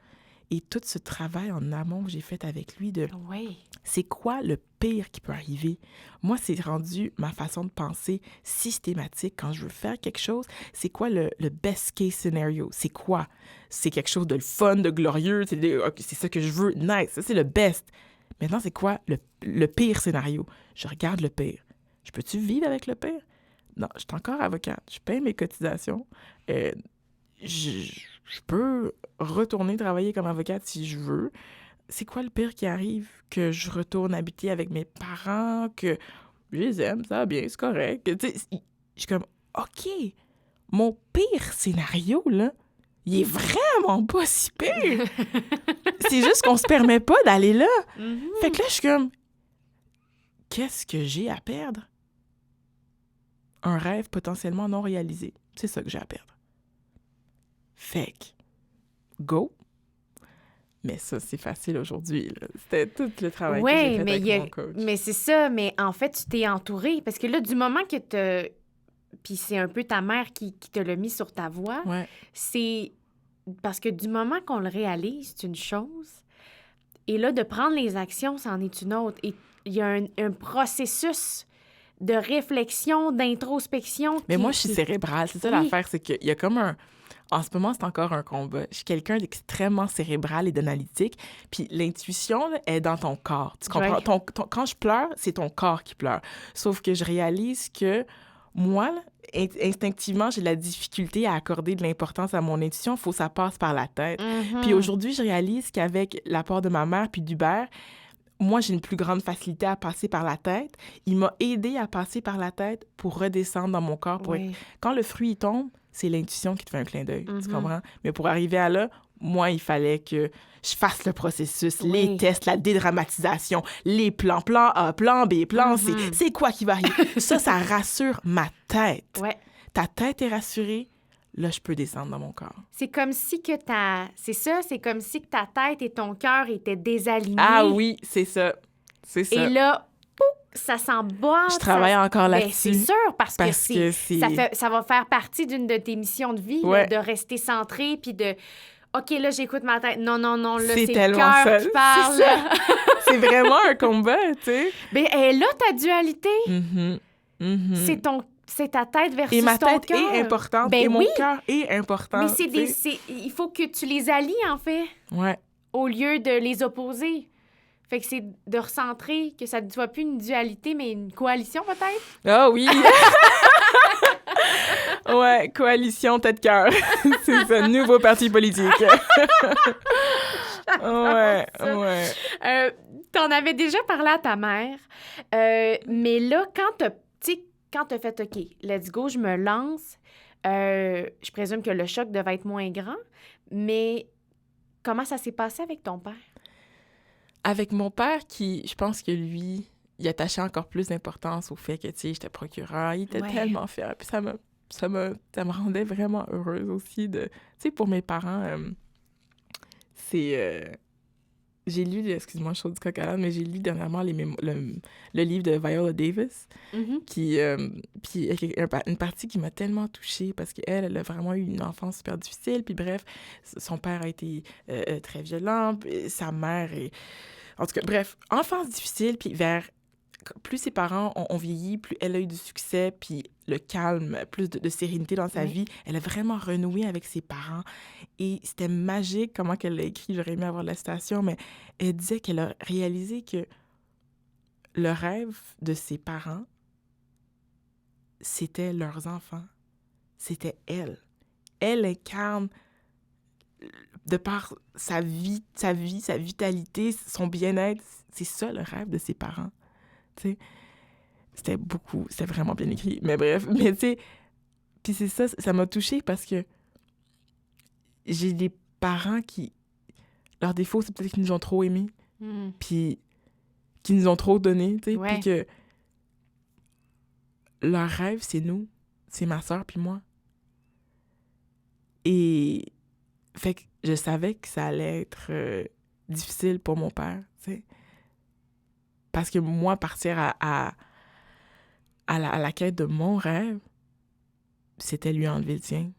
Et tout ce travail en amont que j'ai fait avec lui de... Oui. C'est quoi le pire qui peut arriver? Moi, c'est rendu ma façon de penser systématique. Quand je veux faire quelque chose, c'est quoi le best case scenario? C'est quoi? C'est quelque chose de le fun, de glorieux. C'est ça que je veux. Nice. Ça, c'est le best. Maintenant, c'est quoi le pire scénario? Je regarde le pire. Je peux-tu vivre avec le pire? Non, je suis encore avocate. Je paye mes cotisations. Je peux retourner travailler comme avocate si je veux. C'est quoi le pire qui arrive? Que je retourne habiter avec mes parents, que je les aime, ça va bien, c'est correct. Tu sais, je suis comme, OK, mon pire scénario, là, il est vraiment pas si pire. C'est juste qu'on se permet pas d'aller là. Fait que là, je suis comme, qu'est-ce que j'ai à perdre? Un rêve potentiellement non réalisé. C'est ça que j'ai à perdre. Fait que, go. Mais ça, c'est facile aujourd'hui, là. C'était tout le travail que j'ai fait avec mon coach. Mais c'est ça. Mais en fait, tu t'es entourée. Parce que là, du moment que tu... Puis c'est un peu ta mère qui te l'a mis sur ta voie. Ouais. C'est parce que du moment qu'on le réalise, c'est une chose. Et là, de prendre les actions, c'en est une autre. Et il y a un processus de réflexion, d'introspection. Mais moi, je suis cérébrale. C'est ça l'affaire, c'est qu'il y a comme un... En ce moment, c'est encore un combat. Je suis quelqu'un d'extrêmement cérébral et d'analytique. Puis l'intuition, là, est dans ton corps. Tu comprends? Ouais. Quand je pleure, c'est ton corps qui pleure. Sauf que je réalise que moi, là, instinctivement, j'ai de la difficulté à accorder de l'importance à mon intuition. Il faut que ça passe par la tête. Puis aujourd'hui, je réalise qu'avec l'apport de ma mère puis d'Hubert, moi, j'ai une plus grande facilité à passer par la tête. Il m'a aidé à passer par la tête pour redescendre dans mon corps. Quand le fruit tombe, c'est l'intuition qui te fait un clin d'œil. Tu comprends? Mais pour arriver à là, moi, il fallait que je fasse le processus, les tests, la dédramatisation, les plans, plan A, plan B, plan C. C'est quoi qui va arriver? Ça rassure ma tête. Ouais. Ta tête est rassurée, là, je peux descendre dans mon corps. C'est comme si que c'est comme si que ta tête et ton cœur étaient désalignés. Ah oui, c'est ça. C'est ça. Et là, ça s'emboîte. Je travaille encore là-dessus. C'est sûr, parce que ça va faire partie d'une de tes missions de vie, là, de rester centré, puis de... OK, là, j'écoute ma tête. Non, là, c'est le cœur qui parle. C'est vraiment un combat, tu sais. Mais elle est là, ta dualité. C'est ta tête versus ton cœur. Et ma tête est importante, et mon cœur est important. Mais il faut que tu les allies, en fait. Ouais. Au lieu de les opposer. Fait que c'est de recentrer, que ça ne soit plus une dualité, mais une coalition, peut-être? Ah oui! Ouais, coalition tête-cœur. C'est ça, nouveau parti politique. Ouais. T'en avais déjà parlé à ta mère, mais là, quand t'as fait « OK, let's go, je me lance », je présume que le choc devait être moins grand, mais comment ça s'est passé avec ton père? Avec mon père, je pense que lui, il attachait encore plus d'importance au fait que, tu sais, j'étais procureur. Il était tellement fier. Puis ça me rendait vraiment heureuse aussi de... Tu sais, pour mes parents, c'est... j'ai lu, excuse-moi, je suis du coq à l'âne, mais j'ai lu dernièrement le livre de Viola Davis, puis il y a une partie qui m'a tellement touchée parce qu'elle a vraiment eu une enfance super difficile, puis bref, son père a été très violent, puis sa mère est... En tout cas, bref, enfance difficile, puis plus ses parents ont vieilli, plus elle a eu du succès, puis le calme, plus de sérénité dans sa vie. Elle a vraiment renoué avec ses parents. Et c'était magique comment qu'elle l'a écrit. J'aurais aimé avoir la citation, mais elle disait qu'elle a réalisé que le rêve de ses parents, c'était leurs enfants. C'était elle. Elle incarne, de par sa vie, sa vitalité, son bien-être, c'est ça le rêve de ses parents. Tu sais, c'était vraiment bien écrit. Mais bref, mais tu sais, puis c'est ça m'a touchée parce que j'ai des parents qui, leur défaut, c'est peut-être qu'ils nous ont trop aimés, puis qu'ils nous ont trop donné, tu sais, puis que leur rêve, c'est nous, c'est ma sœur puis moi. Et fait que je savais que ça allait être difficile pour mon père, tu sais. Parce que moi, partir à la quête de mon rêve, c'était lui enlever le tien.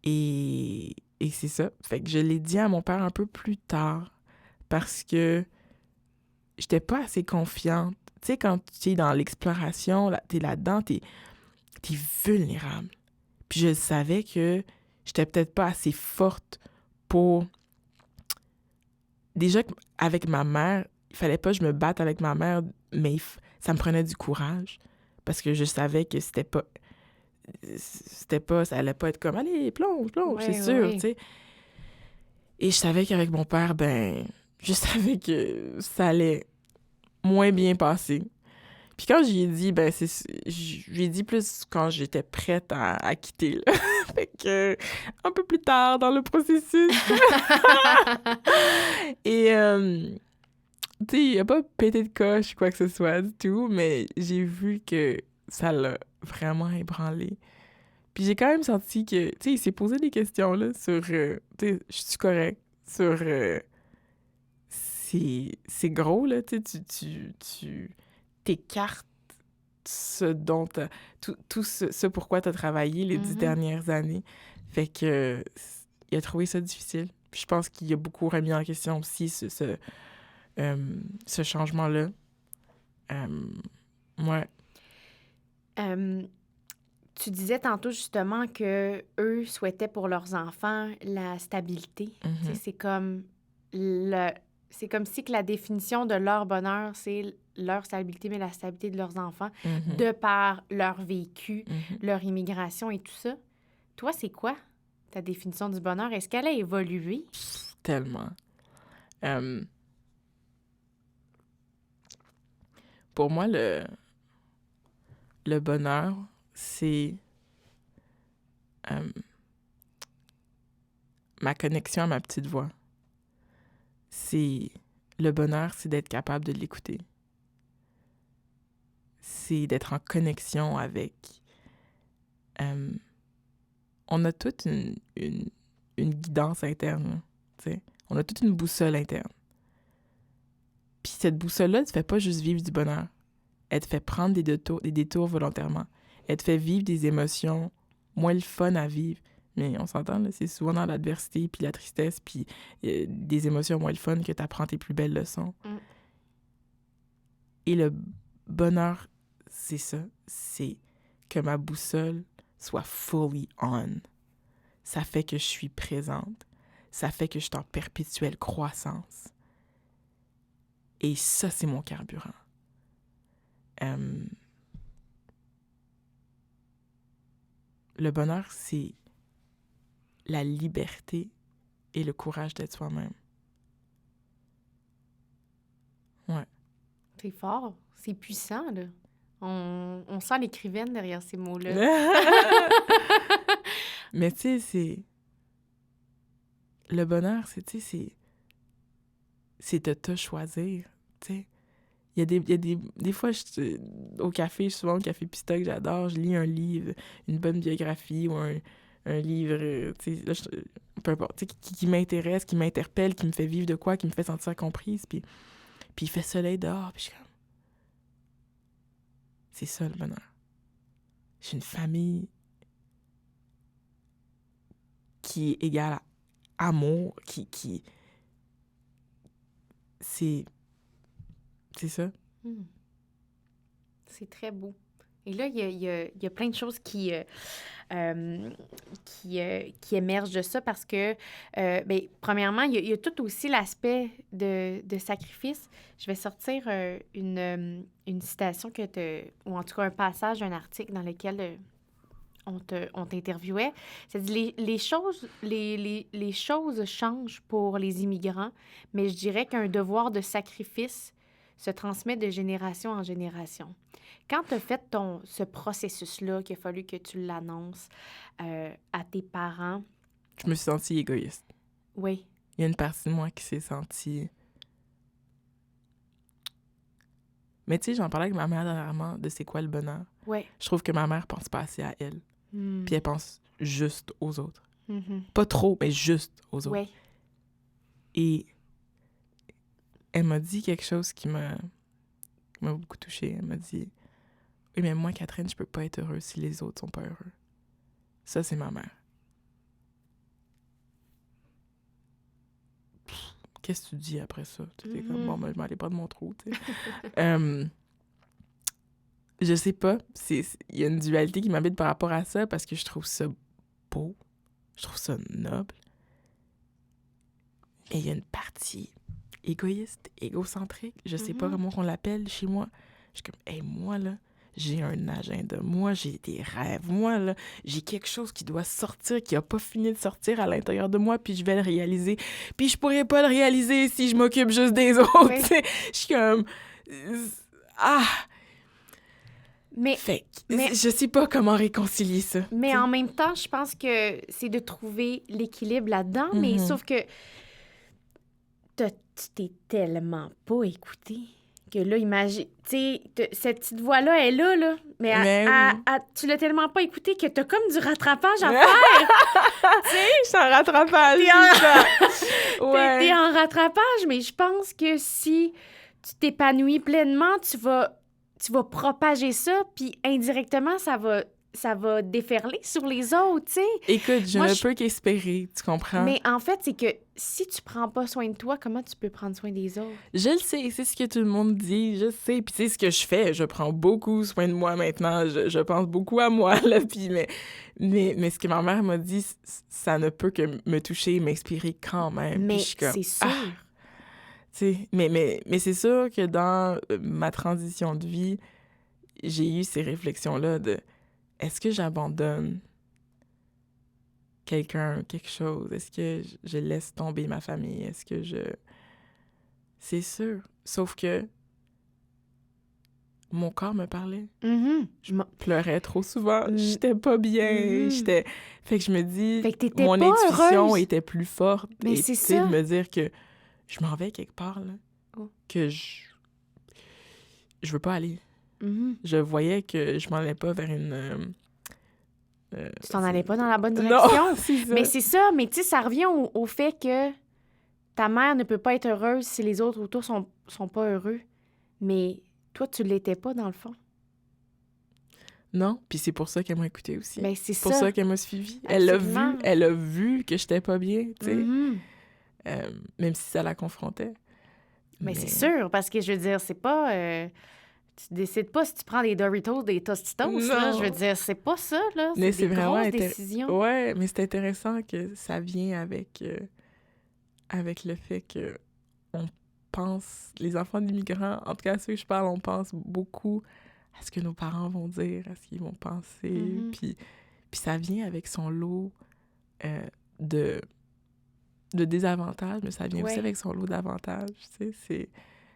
Et c'est ça. Fait que je l'ai dit à mon père un peu plus tard parce que j'étais pas assez confiante. Tu sais, quand tu es dans l'exploration, là, t'es là-dedans, t'es vulnérable. Puis je savais que j'étais peut-être pas assez forte pour... Déjà, avec ma mère, il fallait pas que je me batte avec ma mère, mais ça me prenait du courage. Parce que je savais que c'était pas, ça allait pas être comme, allez, plonge, c'est sûr, tu sais. Et je savais qu'avec mon père, je savais que ça allait moins bien passer. Puis quand j'y ai dit, ben, je lui ai dit plus quand j'étais prête à quitter, là. Fait que, un peu plus tard dans le processus. Et, tu sais, il a pas pété de coche ou quoi que ce soit du tout, mais j'ai vu que ça l'a vraiment ébranlé. Puis j'ai quand même senti que, tu sais, il s'est posé des questions, là, sur, tu sais, je suis correct, sur, c'est gros, là, tu sais, tu t'écartes ce dont tout ce pourquoi t'as travaillé les 10 dernières années. Fait que, il a trouvé ça difficile. Puis je pense qu'il a beaucoup remis en question aussi ce changement-là. Ouais. Tu disais tantôt justement que eux souhaitaient pour leurs enfants la stabilité. Tu sais, c'est comme si que la définition de leur bonheur, c'est leur stabilité, mais la stabilité de leurs enfants, de par leur vécu, leur immigration et tout ça. Toi, c'est quoi ta définition du bonheur? Est-ce qu'elle a évolué? Tellement. Pour moi, le bonheur, c'est ma connexion à ma petite voix. Le bonheur, c'est d'être capable de l'écouter. C'est d'être en connexion avec... on a toute une guidance interne, tu sais. On a toute une boussole interne. Puis cette boussole-là, tu ne fais pas juste vivre du bonheur. Elle te fait prendre des détours volontairement. Elle te fait vivre des émotions moins le fun à vivre. Mais on s'entend, là, c'est souvent dans l'adversité, puis la tristesse, puis des émotions moins le fun que tu apprends tes plus belles leçons. Et le bonheur, c'est ça. C'est que ma boussole soit fully on. Ça fait que je suis présente. Ça fait que je suis en perpétuelle croissance. Et ça, c'est mon carburant. Le bonheur, c'est la liberté et le courage d'être soi-même. Ouais. C'est fort, c'est puissant, là. On sent l'écrivaine derrière ces mots-là. Mais tu sais, c'est... Le bonheur, c'est de te choisir, tu sais. Il y a des fois, au café, souvent au Café Pista que j'adore, je lis un livre, une bonne biographie ou un livre, tu sais, là, peu importe, tu sais, qui m'intéresse, qui m'interpelle, qui me fait vivre de quoi, qui me fait sentir comprise, puis il fait soleil dehors, puis je suis comme... C'est ça, le bonheur. J'ai une famille qui est égale à amour, qui... C'est ça. C'est très beau. Et là, il y a plein de choses qui émergent de ça parce que, premièrement, il y a tout aussi l'aspect de sacrifice. Je vais sortir une citation ou en tout cas un passage d'un article dans lequel on t'interviewait. Ça dit les choses changent pour les immigrants, mais je dirais qu'un devoir de sacrifice se transmet de génération en génération. Quand tu as fait ce processus-là, qu'il a fallu que tu l'annonces à tes parents... Je me suis sentie égoïste. Oui. Il y a une partie de moi qui s'est sentie... Mais tu sais, j'en parlais avec ma mère dernièrement de c'est quoi le bonheur. Oui. Je trouve que ma mère pense pas assez à elle. Puis elle pense juste aux autres. Pas trop, mais juste aux autres. Oui. Et elle m'a dit quelque chose qui m'a beaucoup touchée. Elle m'a dit « Oui, mais moi, Catherine, je peux pas être heureuse si les autres sont pas heureux. » Ça, c'est ma mère. Qu'est-ce que tu dis après ça? Tu es comme « Bon, ben, je m'allais pas de mon trou. » tu sais. Je sais pas. Il y a une dualité qui m'habite par rapport à ça parce que je trouve ça beau. Je trouve ça noble. Mais il y a une partie égoïste, égocentrique. Je sais pas comment on l'appelle chez moi. Je suis comme, hey, moi, là, j'ai un agenda. Moi, j'ai des rêves. Moi, là, j'ai quelque chose qui doit sortir, qui a pas fini de sortir à l'intérieur de moi, puis je vais le réaliser. Puis je pourrais pas le réaliser si je m'occupe juste des autres. Oui. Je suis comme... Fait que je sais pas comment réconcilier ça. Mais en même temps, je pense que c'est de trouver l'équilibre là-dedans, mais sauf que tu t'es tellement pas écouté que là, imagine, tu sais, cette petite voix-là est là, mais tu l'as tellement pas écoutée que t'as comme du rattrapage à faire. Je suis en rattrapage. T'es en rattrapage, mais je pense que si tu t'épanouis pleinement, tu vas propager ça, puis indirectement, ça va déferler sur les autres, tu sais. Écoute, je ne peux qu'espérer, tu comprends? Mais en fait, c'est que si tu prends pas soin de toi, comment tu peux prendre soin des autres? Je le sais, c'est ce que tout le monde dit, je sais. Puis c'est ce que je fais, je prends beaucoup soin de moi maintenant, je pense beaucoup à moi, là, puis mais ce que ma mère m'a dit, ça ne peut que me toucher et m'inspirer quand même. Mais comme, c'est sûr. Mais c'est sûr que dans ma transition de vie, j'ai eu ces réflexions-là de est-ce que j'abandonne quelqu'un, quelque chose? Est-ce que je laisse tomber ma famille? Est-ce que je... C'est sûr. Sauf que mon corps me parlait. Je pleurais trop souvent. J'étais pas bien. Fait que je me dis, fait que mon pas intuition heureuse. était plus forte. Mais et c'est ça. de me dire que je m'en vais quelque part, là. Que je veux pas aller. Je voyais que je m'en allais pas vers une... tu t'en allais pas dans la bonne direction. Non, c'est ça. Mais c'est ça. Mais tu sais, ça revient au fait que ta mère ne peut pas être heureuse si les autres autour sont pas heureux. Mais toi, tu l'étais pas, dans le fond. Non, puis c'est pour ça qu'elle m'a écoutée aussi. Mais c'est pour ça qu'elle m'a suivie. Elle a vu que j'étais pas bien, tu sais. Même si ça la confrontait. Mais c'est sûr, parce que je veux dire, c'est pas... tu décides pas si tu prends des Doritos, des Tostitos, là. Je veux dire, c'est pas ça, là. Mais c'est des vraiment grosses décisions. Ouais, mais c'est intéressant que ça vient avec le fait que on pense... Les enfants d'immigrants, en tout cas ceux que je parle, on pense beaucoup à ce que nos parents vont dire, à ce qu'ils vont penser. Puis ça vient avec son lot de désavantages, mais ça vient aussi avec son lot d'avantages, tu sais, c'est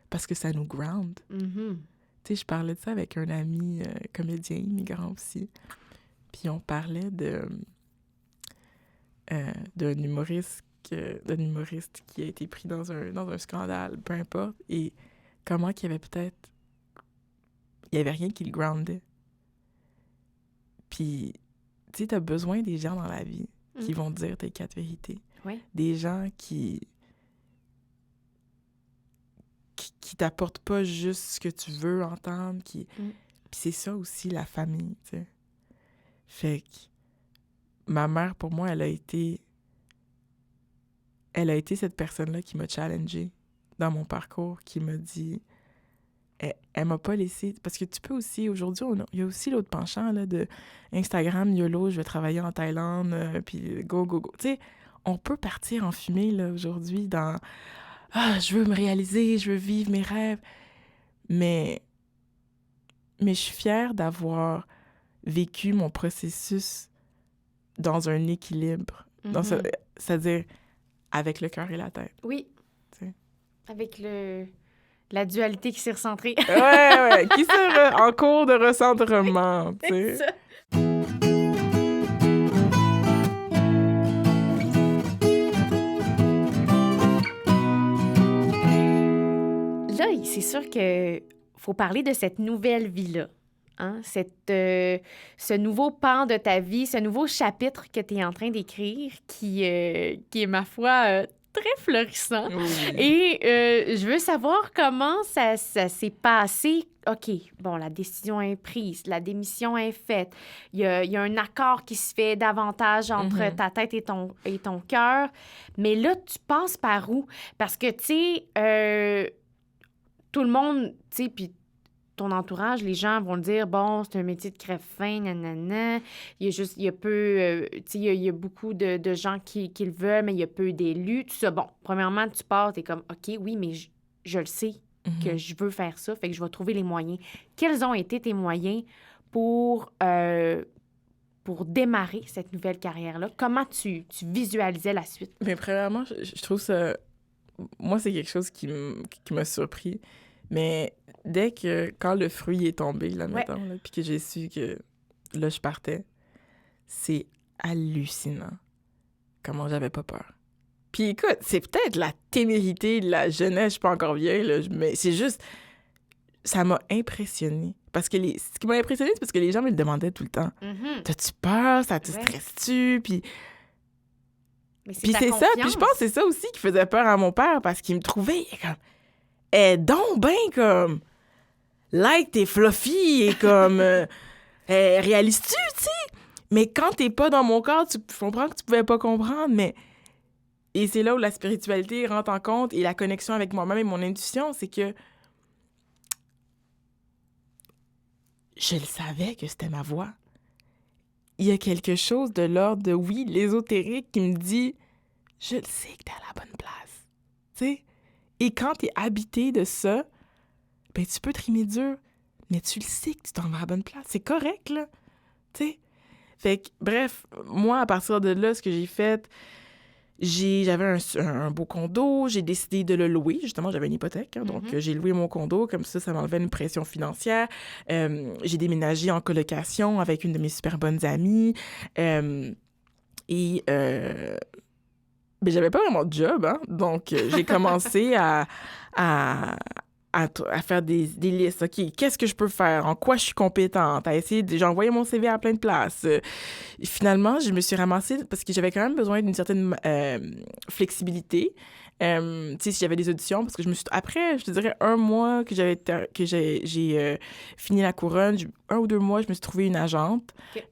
parce que ça nous ground. Tu sais, je parlais de ça avec un ami comédien immigrant aussi, puis on parlait d'un humoriste qui a été pris dans un scandale, peu importe, et comment qu'il y avait peut-être... Il y avait rien qui le groundait. Puis, tu sais, t'as besoin des gens dans la vie qui vont te dire tes 4 vérités. Oui. Des gens qui t'apportent pas juste ce que tu veux entendre, Puis c'est ça aussi, la famille, tu sais. Fait que ma mère, pour moi, elle a été cette personne-là qui m'a challengée dans mon parcours, qui m'a dit... Elle m'a pas laissé... Parce que tu peux aussi... Aujourd'hui, il y a aussi l'autre penchant, là, de Instagram, YOLO, je vais travailler en Thaïlande, puis go, go, go. Tu sais, on peut partir en fumée, là, aujourd'hui, dans... Ah, je veux me réaliser, je veux vivre mes rêves. Mais je suis fière d'avoir vécu mon processus dans un équilibre. C'est-à-dire avec le cœur et la tête. Oui. T'sais. Avec la dualité qui s'est recentrée. Ouais. Qui serait en cours de recentrement, tu sais. C'est ça. Là, c'est sûr que faut parler de cette nouvelle vie-là. Hein? Ce nouveau pan de ta vie, ce nouveau chapitre que tu es en train d'écrire qui est, ma foi, très florissant. Oui. Et je veux savoir comment ça s'est passé. OK, bon, la décision est prise, la démission est faite. Il y a un accord qui se fait davantage entre ta tête et ton cœur. Mais là, tu passes par où? Parce que, tu sais, tout le monde, tu sais, puis ton entourage, les gens vont le dire, bon, c'est un métier de crève-faim, nanana. Il y a beaucoup de gens qui le veulent, mais il y a peu d'élus, tout ça. Bon, premièrement, tu pars, t'es comme, OK, oui, mais je le sais que je veux faire ça, fait que je vais trouver les moyens. Quels ont été tes moyens pour démarrer cette nouvelle carrière-là? Comment tu visualisais la suite? Mais premièrement, je trouve ça... Moi, c'est quelque chose qui m'a surpris. Mais quand le fruit est tombé, là, mettons, là, puis que j'ai su que là, je partais, c'est hallucinant comment j'avais pas peur. Puis écoute, c'est peut-être la témérité de la jeunesse, je suis pas encore vieille, là, mais c'est juste, ça m'a impressionnée. Parce que ce qui m'a impressionnée, c'est parce que les gens me le demandaient tout le temps. T'as-tu peur? Ça te stresse-tu? Puis c'est ça, puis je pense que c'est ça aussi qui faisait peur à mon père, parce qu'il me trouvait comme, donc ben comme, like, t'es fluffy et comme, réalises-tu, tu sais? Mais quand t'es pas dans mon corps, tu comprends que tu pouvais pas comprendre, mais... Et c'est là où la spiritualité rentre en compte et la connexion avec moi-même et mon intuition, c'est que je le savais que c'était ma voix. Il y a quelque chose de l'ordre de, oui, l'ésotérique qui me dit « Je le sais que t'es à la bonne place. » Tu sais? Et quand t'es habité de ça, ben tu peux trimer dur, mais tu le sais que tu t'en vas à la bonne place. C'est correct, là. Tu sais? Fait que, bref, moi, à partir de là, ce que j'ai fait, j'avais un beau condo, j'ai décidé de le louer. Justement, j'avais une hypothèque, hein, donc j'ai loué mon condo, comme ça m'enlevait une pression financière. J'ai déménagé en colocation avec une de mes super bonnes amies. Ben, j'avais pas vraiment de job, hein, donc j'ai commencé à faire des listes. OK, qu'est-ce que je peux faire? En quoi je suis compétente? J'ai envoyé mon CV à plein de places. Finalement, je me suis ramassée parce que j'avais quand même besoin d'une certaine flexibilité. Tu sais, si j'avais des auditions, parce que après, je te dirais, 1 mois que j'ai fini la couronne, 1 ou 2 mois, je me suis trouvé une agente. Okay.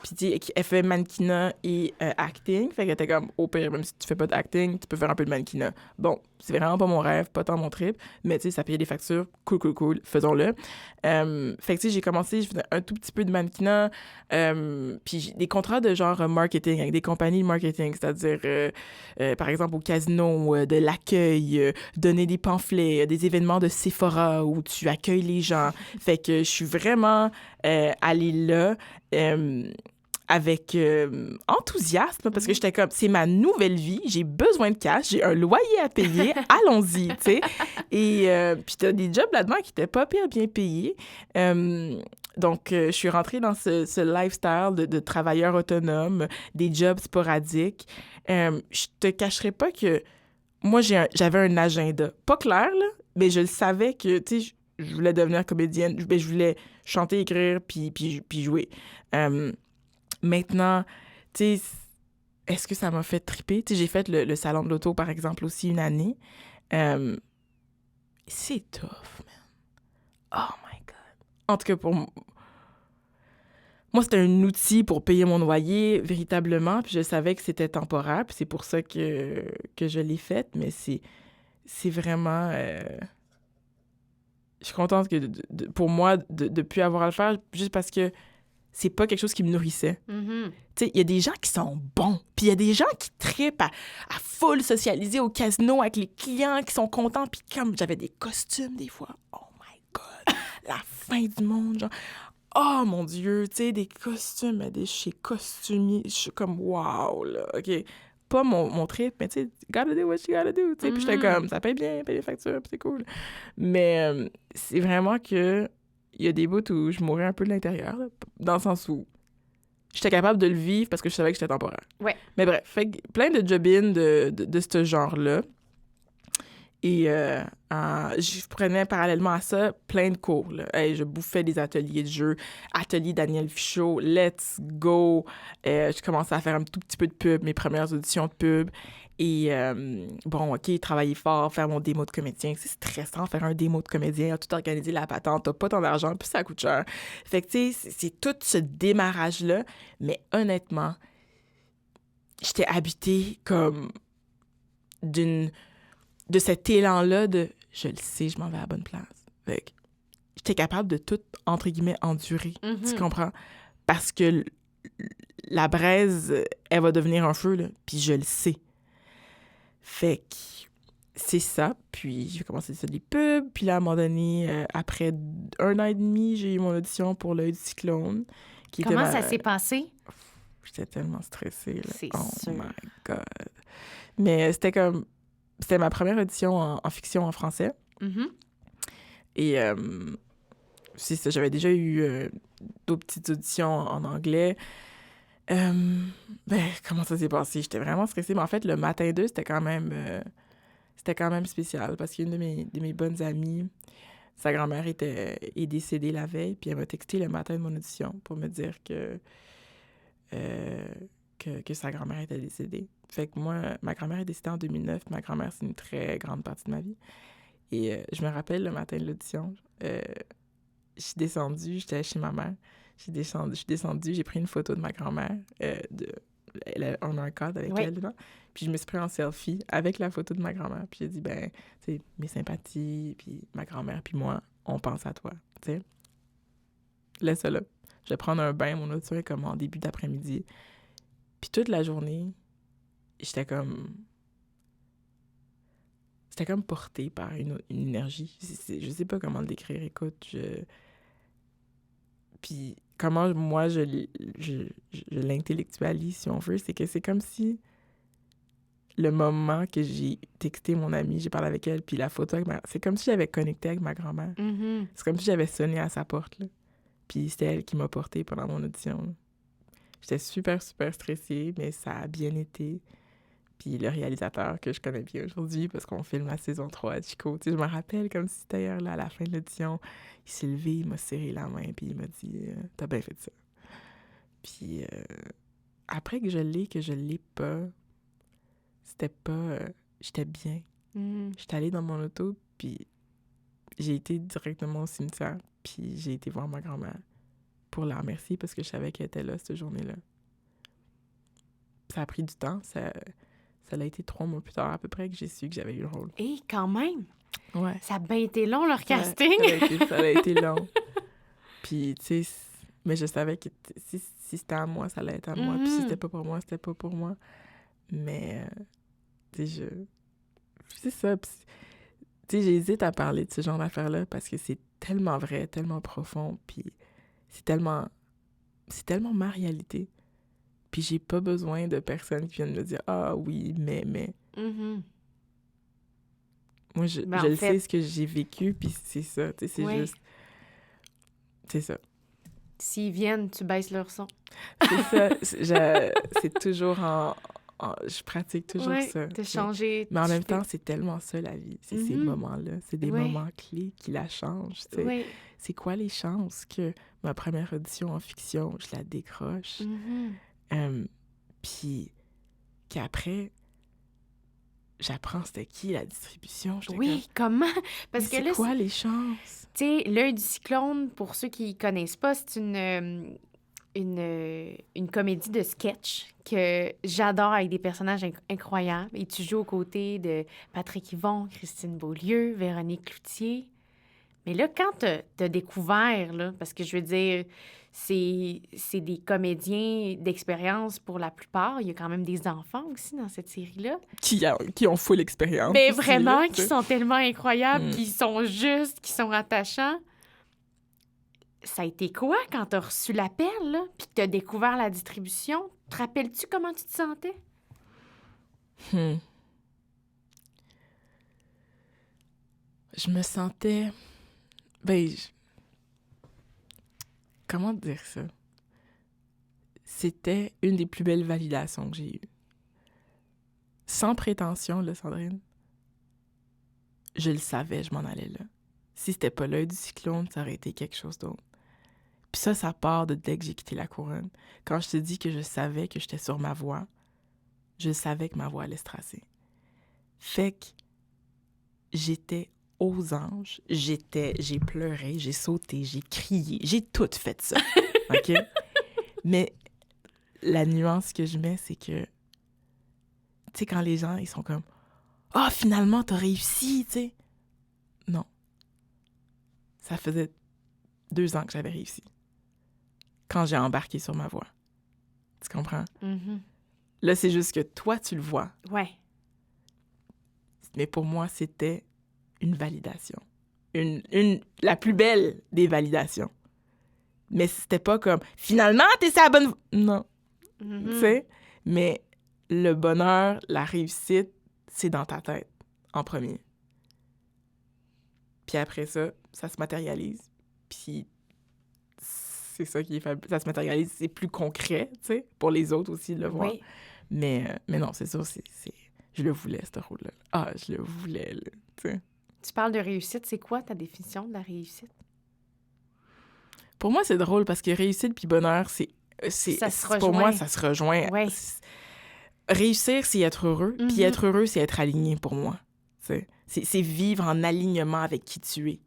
Puis, tu sais, elle fait mannequinat et acting. Fait qu'elle était comme, au pire, même si tu fais pas d'acting, tu peux faire un peu de mannequinat. Bon, c'est vraiment pas mon rêve, pas tant mon trip, mais tu sais, ça payait des factures. Cool, faisons-le. Fait que, tu sais, j'ai commencé, je faisais un tout petit peu de mannequinat, puis j'ai des contrats de genre marketing avec des compagnies de marketing, c'est-à-dire, par exemple, au casino, de l'accueil, donner des pamphlets, des événements de Sephora où tu accueilles les gens. Fait que je suis vraiment allée là avec enthousiasme parce que j'étais comme, c'est ma nouvelle vie, j'ai besoin de cash, j'ai un loyer à payer, allons-y, tu sais. Et puis t'as des jobs là-dedans qui étaient pas pire bien payés. Donc, je suis rentrée dans ce lifestyle de travailleur autonome, des jobs sporadiques. Je te cacherai pas que moi, j'avais un agenda. Pas clair, là, mais je le savais que, tu sais, je voulais devenir comédienne. Je voulais chanter, écrire, puis jouer. Maintenant, tu sais, est-ce que ça m'a fait triper? Tu sais, j'ai fait le salon de l'auto, par exemple, aussi une année. C'est tough, man. Oh my God. En tout cas, pour moi, c'était un outil pour payer mon loyer, véritablement, puis je savais que c'était temporaire, puis c'est pour ça que je l'ai faite, mais c'est vraiment... Je suis contente que, pour moi, de ne plus avoir à le faire, juste parce que c'est pas quelque chose qui me nourrissait. Tu sais, il y a des gens qui sont bons, puis il y a des gens qui trippent à full socialiser au casino avec les clients, qui sont contents, puis comme j'avais des costumes des fois, oh my God, la fin du monde, genre... Oh, mon Dieu, tu sais, des costumes, chez costumier, je suis comme, wow, là, OK. Pas mon trip, mais tu sais, gotta do what you gotta do, tu sais. Puis j'étais comme, ça paye les factures, puis c'est cool. Mais c'est vraiment que il y a des bouts où je mourais un peu de l'intérieur, là, dans le sens où j'étais capable de le vivre parce que je savais que j'étais temporaire. Ouais. Mais bref, fait que plein de job-in de ce genre-là. Et je prenais parallèlement à ça plein de cours. Là. Je bouffais des ateliers de jeu, atelier Daniel Fichot, let's go. Je commençais à faire un tout petit peu de pub, mes premières auditions de pub. Et bon, OK, travailler fort, faire mon démo de comédien. C'est stressant, faire un démo de comédien, tout organiser la patente, t'as pas ton argent, puis ça coûte cher. Fait que, tu sais, c'est tout ce démarrage-là. Mais honnêtement, j'étais habitée comme de cet élan-là de « je le sais, je m'en vais à la bonne place ». Fait que j'étais capable de tout, entre guillemets, endurer. Tu comprends? Parce que la braise, elle va devenir un feu, là, puis je le sais. Fait que c'est ça. Puis j'ai commencé à faire des pubs. Puis là, à un moment donné, après 1 an et demi, j'ai eu mon audition pour l'Œil du Cyclone. Comment ça s'est passé? J'étais tellement stressée. Là. C'est Oh sûr. my God. Mais c'était ma première audition en fiction en français. Et c'est ça, j'avais déjà eu d'autres petites auditions en anglais. Comment ça s'est passé? J'étais vraiment stressée, mais en fait, le matin 2, c'était quand même spécial parce qu'une de mes bonnes amies, sa grand-mère est décédée la veille, puis elle m'a texté le matin de mon audition pour me dire que sa grand-mère était décédée. Fait que moi, ma grand-mère est décédée en 2009. Ma grand-mère, c'est une très grande partie de ma vie. Et je me rappelle le matin de l'audition, je suis descendue, j'étais chez ma mère. Je suis descendue, j'ai pris une photo de ma grand-mère. On a un cadre avec elle dedans. Puis je me suis pris en selfie avec la photo de ma grand-mère. Puis j'ai dit, tu sais, mes sympathies, puis ma grand-mère, puis moi, on pense à toi, tu sais. Laisse ça là. Je vais prendre un bain, mon audition est comme en début d'après-midi. Puis toute la journée, j'étais comme portée par une énergie. Je sais pas comment le décrire. Écoute, puis comment moi je l'intellectualise, si on veut, c'est que c'est comme si le moment que j'ai texté mon amie, j'ai parlé avec elle, puis la photo avec c'est comme si j'avais connecté avec ma grand-mère. Mm-hmm. C'est comme si j'avais sonné à sa porte, là. Puis c'était elle qui m'a portée pendant mon audition, là. J'étais super, super stressée, mais ça a bien été. Puis le réalisateur que je connais bien aujourd'hui, parce qu'on filme la saison 3 à Chico, tu sais, je me rappelle comme si d'ailleurs, là, à la fin de l'audition, il s'est levé, il m'a serré la main, puis il m'a dit « T'as bien fait ça. » Puis après que je l'ai pas, c'était pas... j'étais bien. Mm-hmm. J'étais allée dans mon auto, puis j'ai été directement au cimetière, puis j'ai été voir ma grand-mère pour la remercier parce que je savais qu'elle était là cette journée-là. Ça a pris du temps, ça a été 3 mois plus tard à peu près que j'ai su que j'avais eu le rôle. Et quand même! Ouais. Ça a bien été long, leur casting! Ça a été long. Puis, tu sais, mais je savais que si c'était à moi, ça allait être à moi. Puis si c'était pas pour moi, c'était pas pour moi. Mais, tu sais, c'est ça. Tu sais, j'hésite à parler de ce genre d'affaires-là parce que c'est tellement vrai, tellement profond, puis c'est tellement ma réalité. Puis j'ai pas besoin de personnes qui viennent me dire « Ah oui, mais... » Mm-hmm. Moi, je le sais, ce que j'ai vécu, puis c'est ça. Tu sais, c'est juste... C'est ça. S'ils viennent, tu baisses leur son. C'est ça. C'est toujours je pratique toujours ça. De changer. Mais en même temps, c'est tellement ça, la vie. C'est ces moments-là. C'est des moments clés qui la changent. C'est quoi les chances que ma première audition en fiction, je la décroche? Puis qu'après, j'apprends c'était qui la distribution. Comment? Parce que là, c'est quoi les chances? Tu sais, L'œil du cyclone, pour ceux qui connaissent pas, c'est une comédie de sketch que j'adore avec des personnages incroyables. Et tu joues aux côtés de Patrick Yvon, Christine Beaulieu, Véronique Cloutier. Mais là, quand t'as découvert, là, parce que je veux dire, c'est des comédiens d'expérience pour la plupart. Il y a quand même des enfants aussi dans cette série-là. Qui ont full l'expérience. Mais vraiment, qui sont tellement incroyables, qui sont justes, qui sont attachants. Ça a été quoi quand t'as reçu l'appel, là, puis que t'as découvert la distribution? Te rappelles-tu comment tu te sentais? Je me sentais... Comment dire ça? C'était une des plus belles validations que j'ai eues. Sans prétention, là, Sandrine. Je le savais, je m'en allais là. Si c'était pas l'œil du cyclone, ça aurait été quelque chose d'autre. Puis ça part de dès que j'ai quitté la couronne. Quand je te dis que je savais que j'étais sur ma voie, je savais que ma voie allait se tracer. Fait que j'étais aux anges, j'ai pleuré, j'ai sauté, j'ai crié, j'ai tout fait ça, OK? Mais la nuance que je mets, c'est que, tu sais, quand les gens, ils sont comme « Ah, finalement, t'as réussi, tu sais! » Non. Ça faisait 2 ans que j'avais réussi. Quand j'ai embarqué sur ma voie. Tu comprends? Mm-hmm. Là, c'est juste que toi, tu le vois. Ouais. Mais pour moi, c'était une validation. La plus belle des validations. Mais c'était pas comme « Finalement, t'es sur la bonne... » Non. Mm-hmm. Tu sais? Mais le bonheur, la réussite, c'est dans ta tête, en premier. Puis après ça se matérialise. Puis c'est ça qui est fabuleux. Ça se matérialise, c'est plus concret, tu sais, pour les autres aussi de le voir. Oui. Mais non, c'est sûr, je le voulais, ce rôle-là. Ah, je le voulais, là, tu sais. Tu parles de réussite. C'est quoi ta définition de la réussite? Pour moi, c'est drôle parce que réussite puis bonheur, Ça se rejoint. pour moi, ça se rejoint. Ouais. Réussir, c'est être heureux. Puis Mhm. être heureux, c'est être aligné pour moi. C'est vivre en alignement avec qui tu es.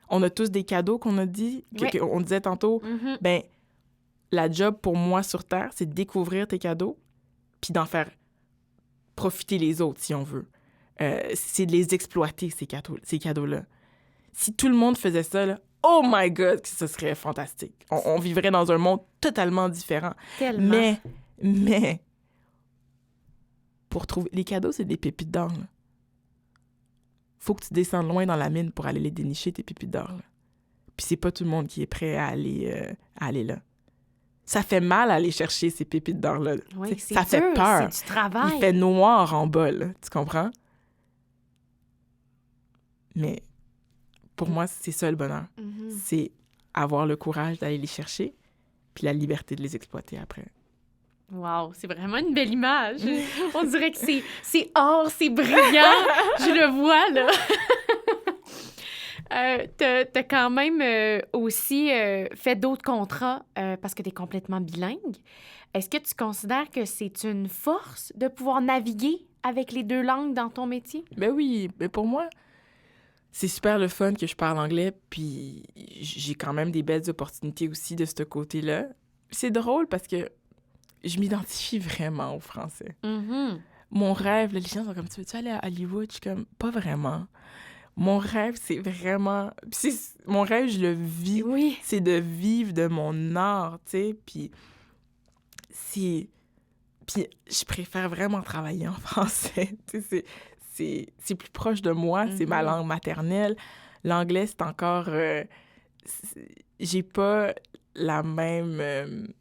On a tous des cadeaux qu'on a dit, Ouais. qu'on disait tantôt. Mhm. Ben, la job pour moi sur Terre, c'est de découvrir tes cadeaux puis d'en faire profiter les autres, si on veut. C'est de les exploiter, ces cadeaux-là. Si tout le monde faisait ça, là, oh my God, que ce serait fantastique. On vivrait dans un monde totalement différent. Tellement. Mais, pour trouver... Les cadeaux, c'est des pépites d'or, là. Faut que tu descendes loin dans la mine pour aller les dénicher, tes pépites d'or, là. Puis c'est pas tout le monde qui est prêt à aller là. Ça fait mal à aller chercher ces pépites d'or-là. Oui, Ça c'est fait dur, peur. c'est du travail. Il fait noir en bas, là. Tu comprends? Mais pour moi, c'est ça le bonheur. Mhm. C'est avoir le courage d'aller les chercher puis la liberté de les exploiter après. Wow, c'est vraiment une belle image. On dirait que c'est or, c'est brillant. Je le vois, là. T'as quand même aussi fait d'autres contrats parce que t'es complètement bilingue. Est-ce que tu considères que c'est une force de pouvoir naviguer avec les deux langues dans ton métier? Ben oui, mais pour moi, c'est super le fun que je parle anglais, puis j'ai quand même des belles opportunités aussi de ce côté-là. C'est drôle parce que je m'identifie vraiment au français. Mm-hmm. Mon rêve, là, les gens sont comme, tu veux-tu aller à Hollywood? Je suis comme, pas vraiment. Mon rêve, c'est vraiment... Mon rêve, je le vis. Oui. C'est de vivre de mon art, tu sais, puis je préfère vraiment travailler en français. Tu sais, c'est plus proche de moi, c'est ma langue maternelle. L'anglais, c'est encore... j'ai pas la même...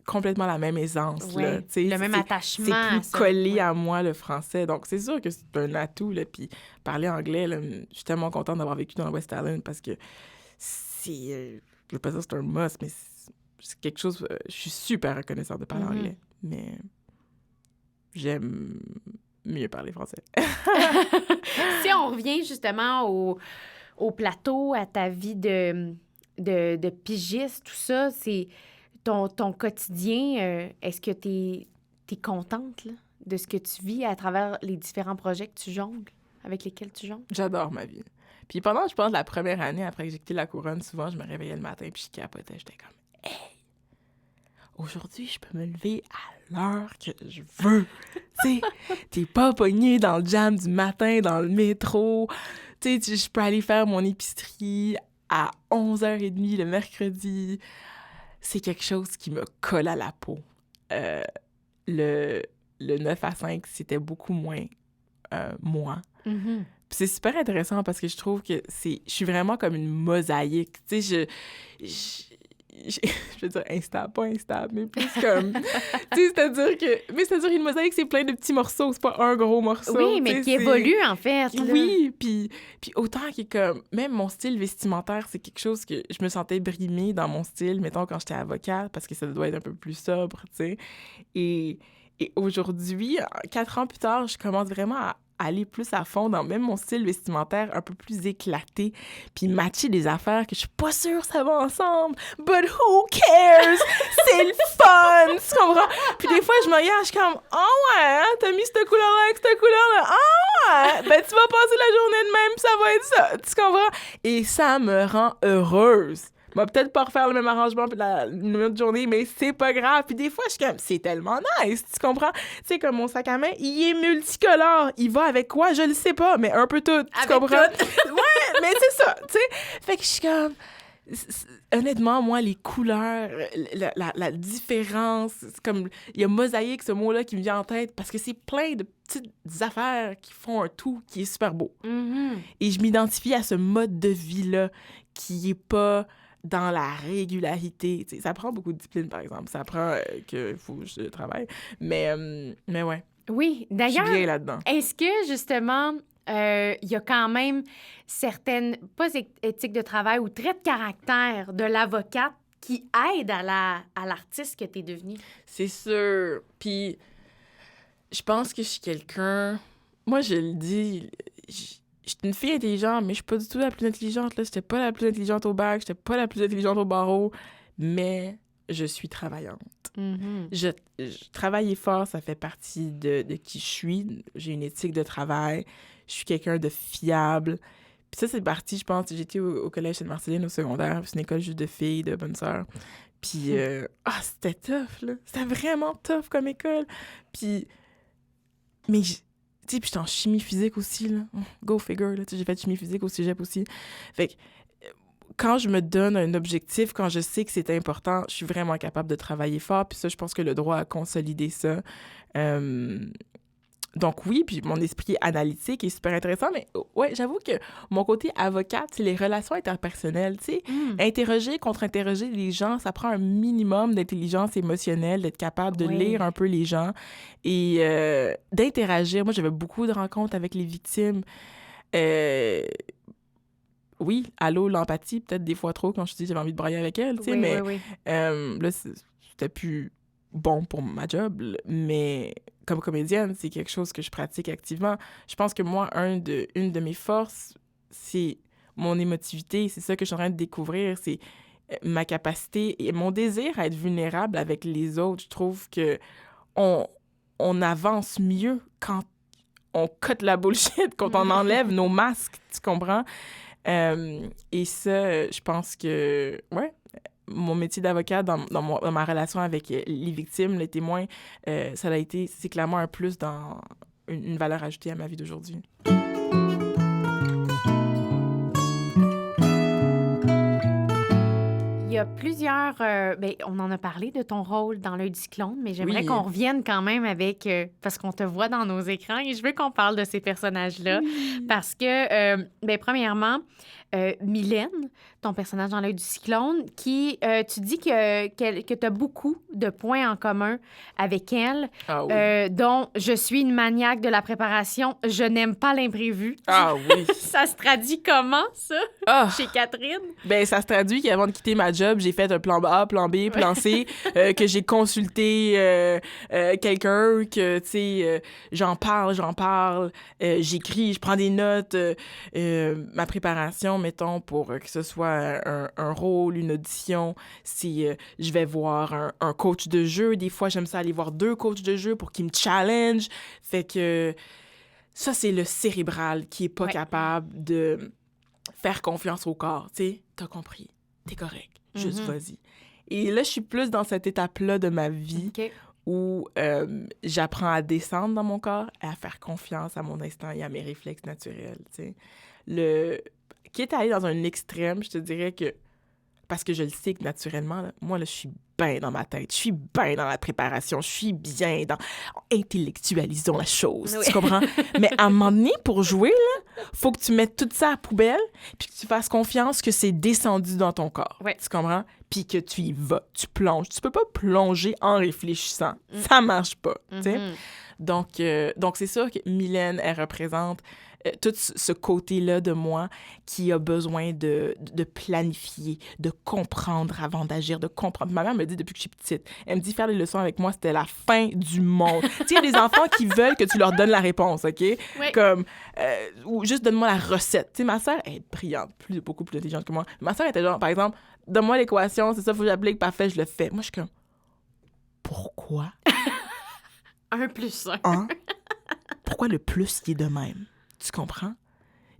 complètement la même aisance, Ouais, là. Tu sais, le même attachement. C'est à plus ça. collé Ouais. à moi, le français. Donc, c'est sûr que c'est un atout, là. Puis parler anglais, là, je suis tellement contente d'avoir vécu dans le West Island parce que c'est... je veux pas dire que c'est un must, mais c'est quelque chose... je suis super reconnaissante de parler anglais. Mais j'aime mieux parler français. Si on revient justement au plateau, à ta vie de pigiste, tout ça, c'est ton quotidien. Est-ce que t'es contente là, de ce que tu vis à travers les différents projets que tu jongles, avec lesquels tu jongles? J'adore ma vie. Puis pendant, je pense, la première année, après que j'ai quitté la couronne, souvent, je me réveillais le matin puis je capotais. J'étais comme, hey! Aujourd'hui, je peux me lever à l'heure que je veux. Tu sais, t'es pas pogné dans le jam du matin, dans le métro. Tu sais, je peux aller faire mon épicerie à 11h30 le mercredi. C'est quelque chose qui me colle à la peau. Le 9 à 5, c'était beaucoup moins moi. Mm-hmm. Puis c'est super intéressant parce que je trouve que je suis vraiment comme une mosaïque. Tu sais, je veux dire pas instable, mais plus comme... tu sais, c'est-à-dire une mosaïque, c'est plein de petits morceaux, c'est pas un gros morceau. Oui, mais qui évolue, en fait. Là. Oui, puis autant que comme... Même mon style vestimentaire, c'est quelque chose que je me sentais brimée dans mon style, mettons, quand j'étais avocate, parce que ça doit être un peu plus sobre, tu sais. Et aujourd'hui, 4 ans plus tard, je commence vraiment à aller plus à fond dans même mon style vestimentaire un peu plus éclaté, puis matcher des affaires que je suis pas sûre ça va ensemble, but who cares? C'est le fun! Tu comprends? Puis des fois, je me regarde, je suis comme, oh ouais, hein, t'as mis cette couleur-là avec cette couleur-là, oh ouais, ben tu vas passer la journée de même, ça va être ça, tu comprends? Et ça me rend heureuse. On va peut-être pas refaire le même arrangement une autre journée, mais c'est pas grave. Puis des fois, je suis comme, c'est tellement nice, tu comprends? Tu sais, comme mon sac à main, il est multicolore. Il va avec quoi? Je le sais pas, mais un peu tout, tu comprends? Ouais, mais c'est ça, tu sais. Fait que je suis comme... Honnêtement, moi, les couleurs, la différence, c'est comme... Il y a mosaïque, ce mot-là, qui me vient en tête, parce que c'est plein de petites affaires qui font un tout qui est super beau. Mm-hmm. Et je m'identifie à ce mode de vie-là qui est pas... dans la régularité. T'sais, ça prend beaucoup de discipline, par exemple. Ça prend qu'il faut que je travaille. Mais ouais. Oui, Je d'ailleurs, suis bien là-dedans. est-ce que, justement, il y a quand même certaines, pas éthiques de travail ou traits de caractère de l'avocate qui aident à l'artiste que tu es devenue. C'est sûr. Puis, je pense que je suis quelqu'un... Moi, je le dis, j'étais une fille intelligente, mais je suis pas du tout la plus intelligente, là. J'étais pas la plus intelligente au bac, j'étais pas la plus intelligente au barreau, mais je suis travaillante. Mm-hmm. Je travailler fort, ça fait partie de qui je suis. J'ai une éthique de travail. Je suis quelqu'un de fiable. Puis ça, c'est parti, je pense. J'étais au collège Sainte-Marceline, au secondaire. C'est une école juste de filles, de bonnes sœurs. Puis, c'était tough, là. C'était vraiment tough comme école. Puis, mais, tu sais, puis j'étais en chimie physique aussi, là. Go figure, là. Tu sais, j'ai fait chimie physique au cégep aussi. Fait que, quand je me donne un objectif, quand je sais que c'est important, je suis vraiment capable de travailler fort. Puis ça, je pense que le droit a consolidé ça. Donc oui, puis mon esprit analytique est super intéressant, mais ouais, j'avoue que mon côté avocate, c'est les relations interpersonnelles, tu sais. Interroger, contre-interroger les gens, ça prend un minimum d'intelligence émotionnelle, d'être capable de lire un peu les gens et d'interagir. Moi, j'avais beaucoup de rencontres avec les victimes. Oui, allô, l'empathie, peut-être des fois trop, quand je dis j'avais envie de brailler avec elle, tu sais, mais là, c'était plus bon pour ma job, mais comme comédienne, c'est quelque chose que je pratique activement. Je pense que moi, une de mes forces, c'est mon émotivité, c'est ça que je suis en train de découvrir, c'est ma capacité et mon désir à être vulnérable avec les autres. Je trouve que on avance mieux quand on cut la bullshit, quand on enlève nos masques, tu comprends? Et ça, je pense que, ouais, mon métier d'avocat dans ma relation avec les victimes, les témoins, c'est clairement un plus dans une valeur ajoutée à ma vie d'aujourd'hui. Il y a plusieurs... on en a parlé de ton rôle dans L'Œil du cyclone, mais j'aimerais qu'on revienne quand même avec... parce qu'on te voit dans nos écrans et je veux qu'on parle de ces personnages-là. Parce que, premièrement, Mylène, ton personnage dans L'Œil du cyclone, qui, tu dis que tu as beaucoup de points en commun avec elle, dont je suis une maniaque de la préparation, je n'aime pas l'imprévu. Ah oui! Ça se traduit comment, ça, chez Catherine? Ben, ça se traduit qu'avant de quitter ma job, j'ai fait un plan A, plan B, plan C, que j'ai consulté quelqu'un, que, tu sais, j'en parle, j'écris, je prends des notes, ma préparation, mettons, pour que ce soit un rôle, une audition, si je vais voir un coach de jeu, des fois, j'aime ça aller voir 2 coachs de jeu pour qu'ils me challenge, fait que ça, c'est le cérébral qui est pas capable de faire confiance au corps, tu sais, t'as compris, t'es correct, juste vas-y. Et là, je suis plus dans cette étape-là de ma vie où j'apprends à descendre dans mon corps et à faire confiance à mon instinct et à mes réflexes naturels, tu sais. Quitte à aller dans un extrême, je te dirais que, parce que je le sais que naturellement, là, moi, là, je suis bien dans ma tête, je suis bien dans la préparation, je suis bien dans... Intellectualisons la chose, tu comprends? Mais à un moment donné, pour jouer, là, faut que tu mettes tout ça à la poubelle puis que tu fasses confiance que c'est descendu dans ton corps, tu comprends? Puis que tu y vas, tu plonges. Tu peux pas plonger en réfléchissant. Ça marche pas, tu sais? Donc, c'est sûr que Mylène, elle représente tout ce côté-là de moi qui a besoin de planifier, de comprendre avant d'agir, de comprendre. Ma mère me dit depuis que je suis petite, elle me dit faire les leçons avec moi, c'était la fin du monde. Tu sais, il y a des enfants qui veulent que tu leur donnes la réponse, OK? Comme, ou juste donne-moi la recette. Tu sais, ma sœur est brillante, beaucoup plus intelligente que moi. Ma sœur était genre, par exemple, donne-moi l'équation, c'est ça, faut que j'applique, parfait, je le fais. Moi, je suis comme, pourquoi? 1 + 1. Hein? Pourquoi le plus, il est de même? Tu comprends?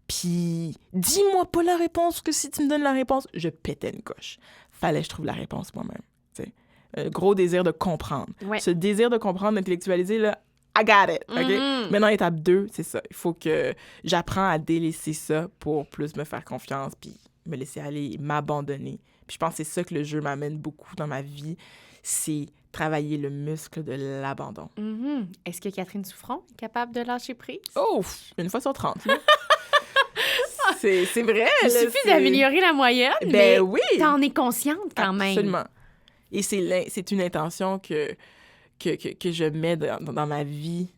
Puis, dis-moi pas la réponse, que si tu me donnes la réponse, je pétais une coche. Fallait que je trouve la réponse moi-même. T'sais. Gros désir de comprendre. Ce désir de comprendre, d'intellectualiser, là, I got it, OK? Maintenant, étape 2, c'est ça. Il faut que j'apprends à délaisser ça pour plus me faire confiance, puis me laisser aller et m'abandonner. Puis je pense que c'est ça que le jeu m'amène beaucoup dans ma vie, c'est travailler le muscle de l'abandon. Est-ce que Catherine Souffron est capable de lâcher prise? Oh, 1 fois sur 30. C'est vrai. Il suffit d'améliorer la moyenne, mais oui. T'en es consciente quand même. Absolument. Et c'est une intention que je mets dans ma vie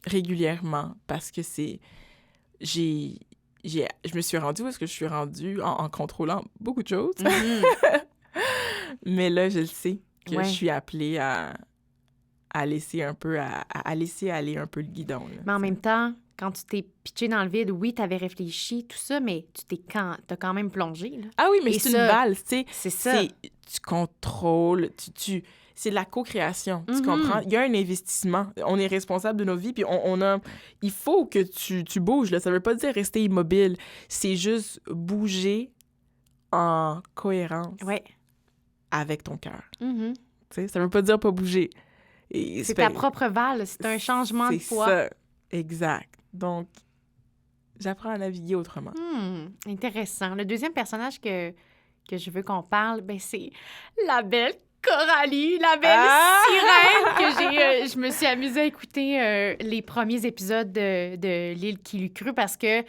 régulièrement parce que c'est je me suis rendue où est-ce que je suis rendue en contrôlant beaucoup de choses. Mhm. Mais là, je le sais que Ouais. je suis appelée à laisser un peu, à laisser aller un peu le guidon. Là, Mais en tu sais. même temps, quand tu t'es pitché dans le vide, oui, t'avais réfléchi, tout ça, mais t'as quand même plongé, là. Ah oui, mais Et c'est ça, une valse, tu sais. C'est ça. Tu contrôles, c'est de la co-création, tu Mhm. comprends? Il y a un investissement. On est responsable de nos vies, puis il faut que tu bouges, là. Ça veut pas dire rester immobile. C'est juste bouger en cohérence Ouais. avec ton cœur. Mhm. Tu sais, ça veut pas dire pas bouger. Et C'est ta propre valse, c'est un changement de C'est poids. ça, exact. Donc, j'apprends à naviguer autrement. Intéressant. Le deuxième personnage que je veux qu'on parle, ben c'est la belle Coralie, la belle sirène que je me suis amusée à écouter les premiers épisodes de L'île qui l'eût cru parce que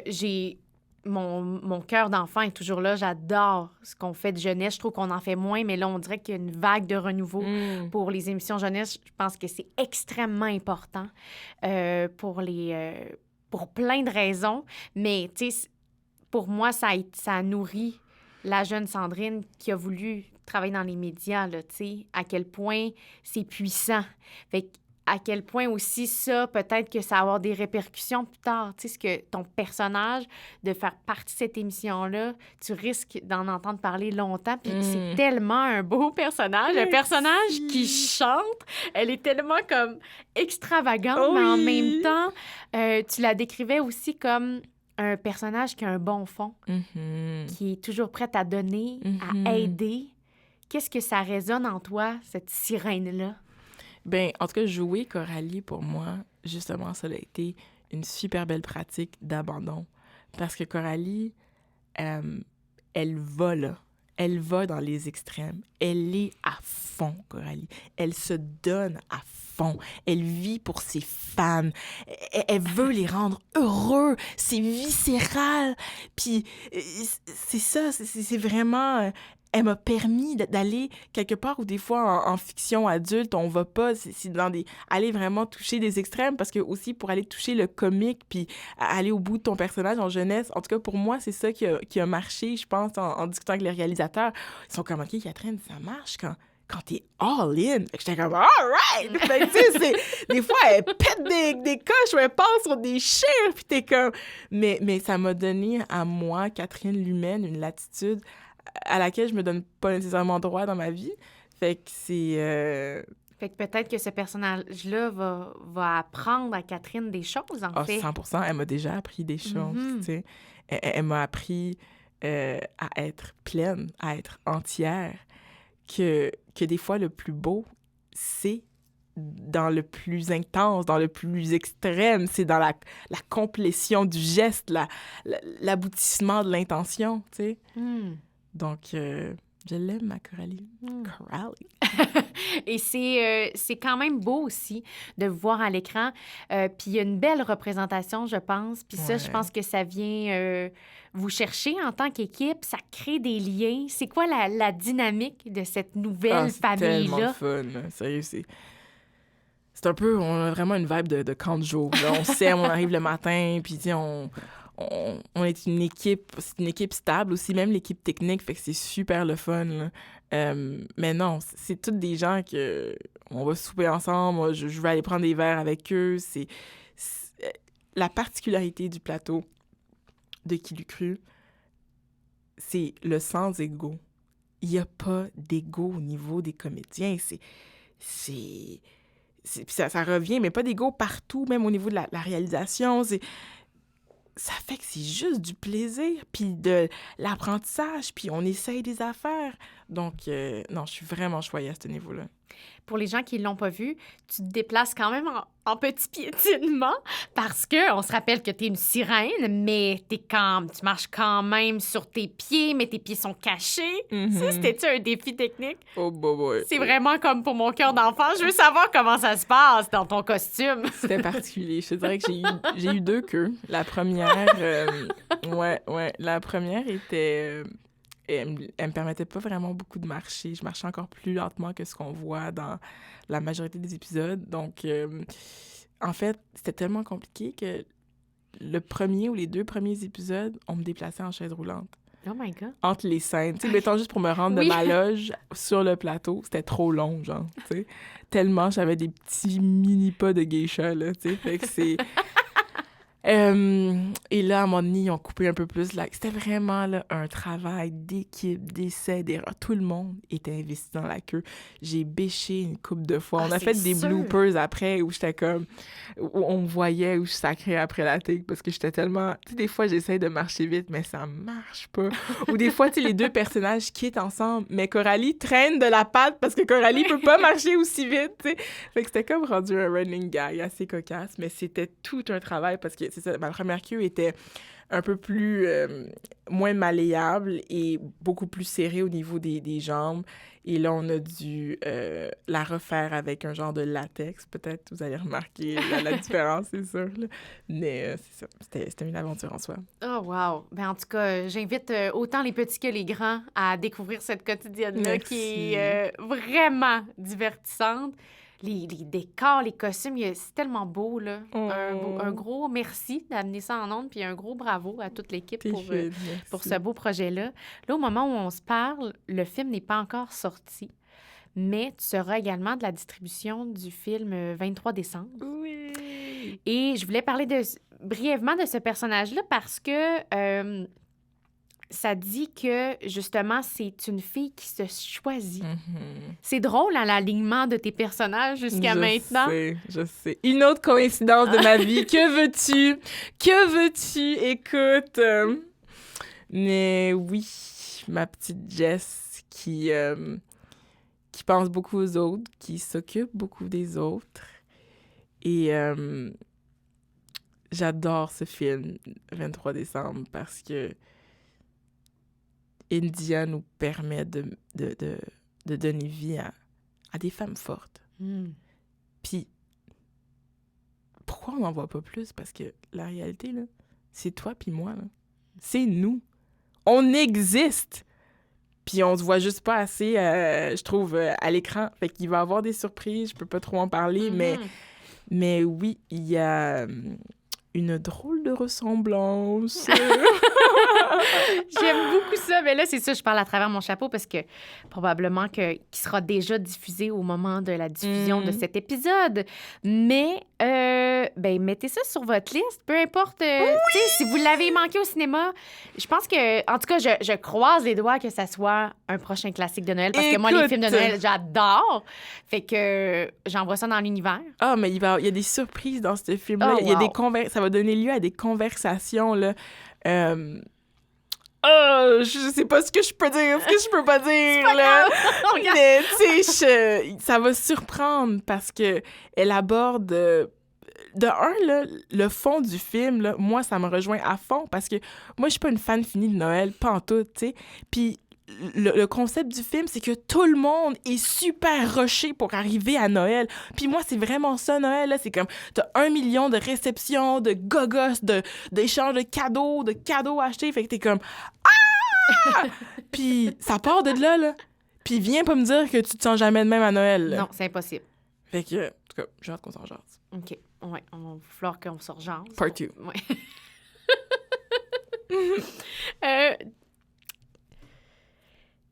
j'ai mon cœur d'enfant est toujours là. J'adore ce qu'on fait de jeunesse. Je trouve qu'on en fait moins, mais là, on dirait qu'il y a une vague de renouveau pour les émissions jeunesse. Je pense que c'est extrêmement important pour plein de raisons. Mais, tu sais, pour moi, ça a nourri la jeune Sandrine qui a voulu travailler dans les médias, là, tu sais, à quel point c'est puissant. Fait que à quel point aussi ça, peut-être que ça va avoir des répercussions plus tard. Tu sais, ce que ton personnage, de faire partie de cette émission-là, tu risques d'en entendre parler longtemps. Puis c'est tellement un beau personnage, un personnage qui chante. Elle est tellement comme extravagante, mais en même temps, tu la décrivais aussi comme un personnage qui a un bon fond, qui est toujours prête à donner, à aider. Qu'est-ce que ça résonne en toi, cette sirène-là? Ben, en tout cas, jouer Coralie, pour moi, justement, ça a été une super belle pratique d'abandon. Parce que Coralie, elle va là. Elle va dans les extrêmes. Elle est à fond, Coralie. Elle se donne à fond. Elle vit pour ses fans. Elle veut les rendre heureux. C'est viscéral. Puis, c'est ça, c'est vraiment... Elle m'a permis d'aller quelque part où des fois en fiction adulte, on va pas, c'est dans aller vraiment toucher des extrêmes parce que aussi pour aller toucher le comique puis aller au bout de ton personnage en jeunesse, en tout cas pour moi, c'est ça qui a marché, je pense, en discutant avec les réalisateurs. Ils sont comme, OK, Catherine, ça marche quand t'es all-in. Fait que j'étais comme, all right! Fait que, tu sais, des fois, elle pète des coches ou elle passe sur des chiens, puis t'es comme... Mais ça m'a donné à moi, Catherine Lumène, une latitude à laquelle je me donne pas nécessairement droit dans ma vie. Fait que c'est... Fait que peut-être que ce personnage-là va apprendre à Catherine des choses, en fait. 100%, elle m'a déjà appris des choses, tu sais. Elle m'a appris à être pleine, à être entière, que des fois, le plus beau, c'est dans le plus intense, dans le plus extrême, c'est dans la complétion du geste, l'aboutissement de l'intention, tu sais. Donc, je l'aime, ma Coralie. Coralie. Et c'est quand même beau aussi de vous voir à l'écran. Puis il y a une belle représentation, je pense. Puis ça, je pense que ça vient vous chercher en tant qu'équipe. Ça crée des liens. C'est quoi la dynamique de cette nouvelle famille-là? C'est tellement fun, là. Sérieux, c'est un peu... On a vraiment une vibe de camp de jour. Là. On s'aime, on arrive le matin, puis tu sais, on est une équipe, c'est une équipe stable aussi, même l'équipe technique, fait que c'est super le fun, là. Mais non, c'est toutes des gens que on va souper ensemble, moi, je vais aller prendre des verres avec eux, c'est la particularité du plateau de Qui l'eût cru, c'est le sans égo. Il n'y a pas d'égo au niveau des comédiens, ça revient, mais pas d'égo partout, même au niveau de la réalisation, ça fait que c'est juste du plaisir, puis de l'apprentissage, puis on essaye des affaires. Donc, non, je suis vraiment choyée à ce niveau-là. Pour les gens qui ne l'ont pas vu, tu te déplaces quand même en petit piétinement parce qu'on se rappelle que tu es une sirène, mais tu marches quand même sur tes pieds, mais tes pieds sont cachés. Ça, c'était-tu un défi technique? Oh, boy. C'est vraiment comme pour mon cœur d'enfant. Je veux savoir comment ça se passe dans ton costume. C'était particulier. Je te dirais que j'ai eu deux queues. La première, la première était... elle me permettait pas vraiment beaucoup de marcher. Je marchais encore plus lentement que ce qu'on voit dans la majorité des épisodes. Donc, en fait, c'était tellement compliqué que le premier ou les 2 premiers épisodes, on me déplaçait en chaise roulante. Oh my God. Entre les scènes. Tu sais, mettons juste pour me rendre Oui. de ma loge sur le plateau, c'était trop long, genre, tu sais. Tellement j'avais des petits mini-pas de geisha, là, tu sais. Fait que c'est... et là, à un moment donné, ils ont coupé un peu plus. Là. C'était vraiment là, un travail d'équipe, d'essais, d'erreurs. Tout le monde était investi dans la queue. J'ai bêché une couple de fois. On a fait des bloopers après où j'étais comme... où on me voyait, où je sacrais après la take parce que j'étais tellement... Tu sais, des fois, j'essaie de marcher vite, mais ça marche pas. Ou des fois, tu sais, les 2 personnages quittent ensemble, mais Coralie traîne de la patte parce que Coralie peut pas marcher aussi vite, tu sais. Fait que c'était comme rendu un running gag assez cocasse, mais c'était tout un travail parce que c'est ça, ma première queue était un peu plus moins malléable et beaucoup plus serrée au niveau des jambes. Et là, on a dû la refaire avec un genre de latex. Peut-être vous allez remarquer la différence, c'est sûr. Là. Mais c'est ça, c'était une aventure en soi. Oh, wow. Ben, en tout cas, j'invite autant les petits que les grands à découvrir cette quotidienne-là qui est vraiment divertissante. Les décors, les costumes, c'est tellement beau, là. Oh. Un gros merci d'amener ça en ondes, puis un gros bravo à toute l'équipe pour ce beau projet-là. Là, au moment où on se parle, le film n'est pas encore sorti, mais tu seras également de la distribution du film 23 décembre. Oui! Et je voulais parler brièvement de ce personnage-là parce que ça dit que, justement, c'est une fille qui se choisit. Mm-hmm. C'est drôle, hein, l'alignement de tes personnages jusqu'à maintenant. Je sais. Une autre coïncidence de ma vie. Que veux-tu? Que veux-tu? Écoute. Mais oui, ma petite Jess qui pense beaucoup aux autres, qui s'occupe beaucoup des autres. Et j'adore ce film, 23 décembre, parce que India nous permet de donner vie à des femmes fortes. Mm. Puis, pourquoi on n'en voit pas plus? Parce que la réalité, là, c'est toi puis moi. Là. C'est nous. On existe! Puis on se voit juste pas assez, je trouve, à l'écran. Fait qu'il va y avoir des surprises, je peux pas trop en parler, mais oui, il y a une drôle de ressemblance. J'aime beaucoup ça. Mais là, c'est ça, je parle à travers mon chapeau parce que probablement qu'il sera déjà diffusé au moment de la diffusion de cet épisode. Mais, ben, mettez ça sur votre liste, peu importe. Tu sais, si vous l'avez manqué au cinéma, je pense que, en tout cas, je croise les doigts que ça soit un prochain classique de Noël parce que moi, les films de Noël, j'adore. Fait que j'envoie ça dans l'univers. Ah, mais il y a des surprises dans ce film-là. Oh, il y a wow. ça va donner lieu à des conversations, là. Je sais pas ce que je peux dire, ce que je peux pas dire, là. Mais, tu sais, ça va surprendre parce que elle aborde... de un, là, le fond du film, là, moi, ça me rejoint à fond parce que moi, je suis pas une fan finie de Noël, pas en tout, tu sais. Puis le concept du film, c'est que tout le monde est super rushé pour arriver à Noël. Puis moi, c'est vraiment ça, Noël, là. C'est comme, t'as 1 million de réceptions, de gogos, d'échanges de cadeaux achetés. Fait que t'es comme, ah! Puis ça part de là, là. Puis viens pas me dire que tu te sens jamais de même à Noël, là. Non, c'est impossible. Fait que, en tout cas, j'ai hâte qu'on s'en jase. OK. Ouais, on va falloir qu'on se rejase. Part 2. Ouais.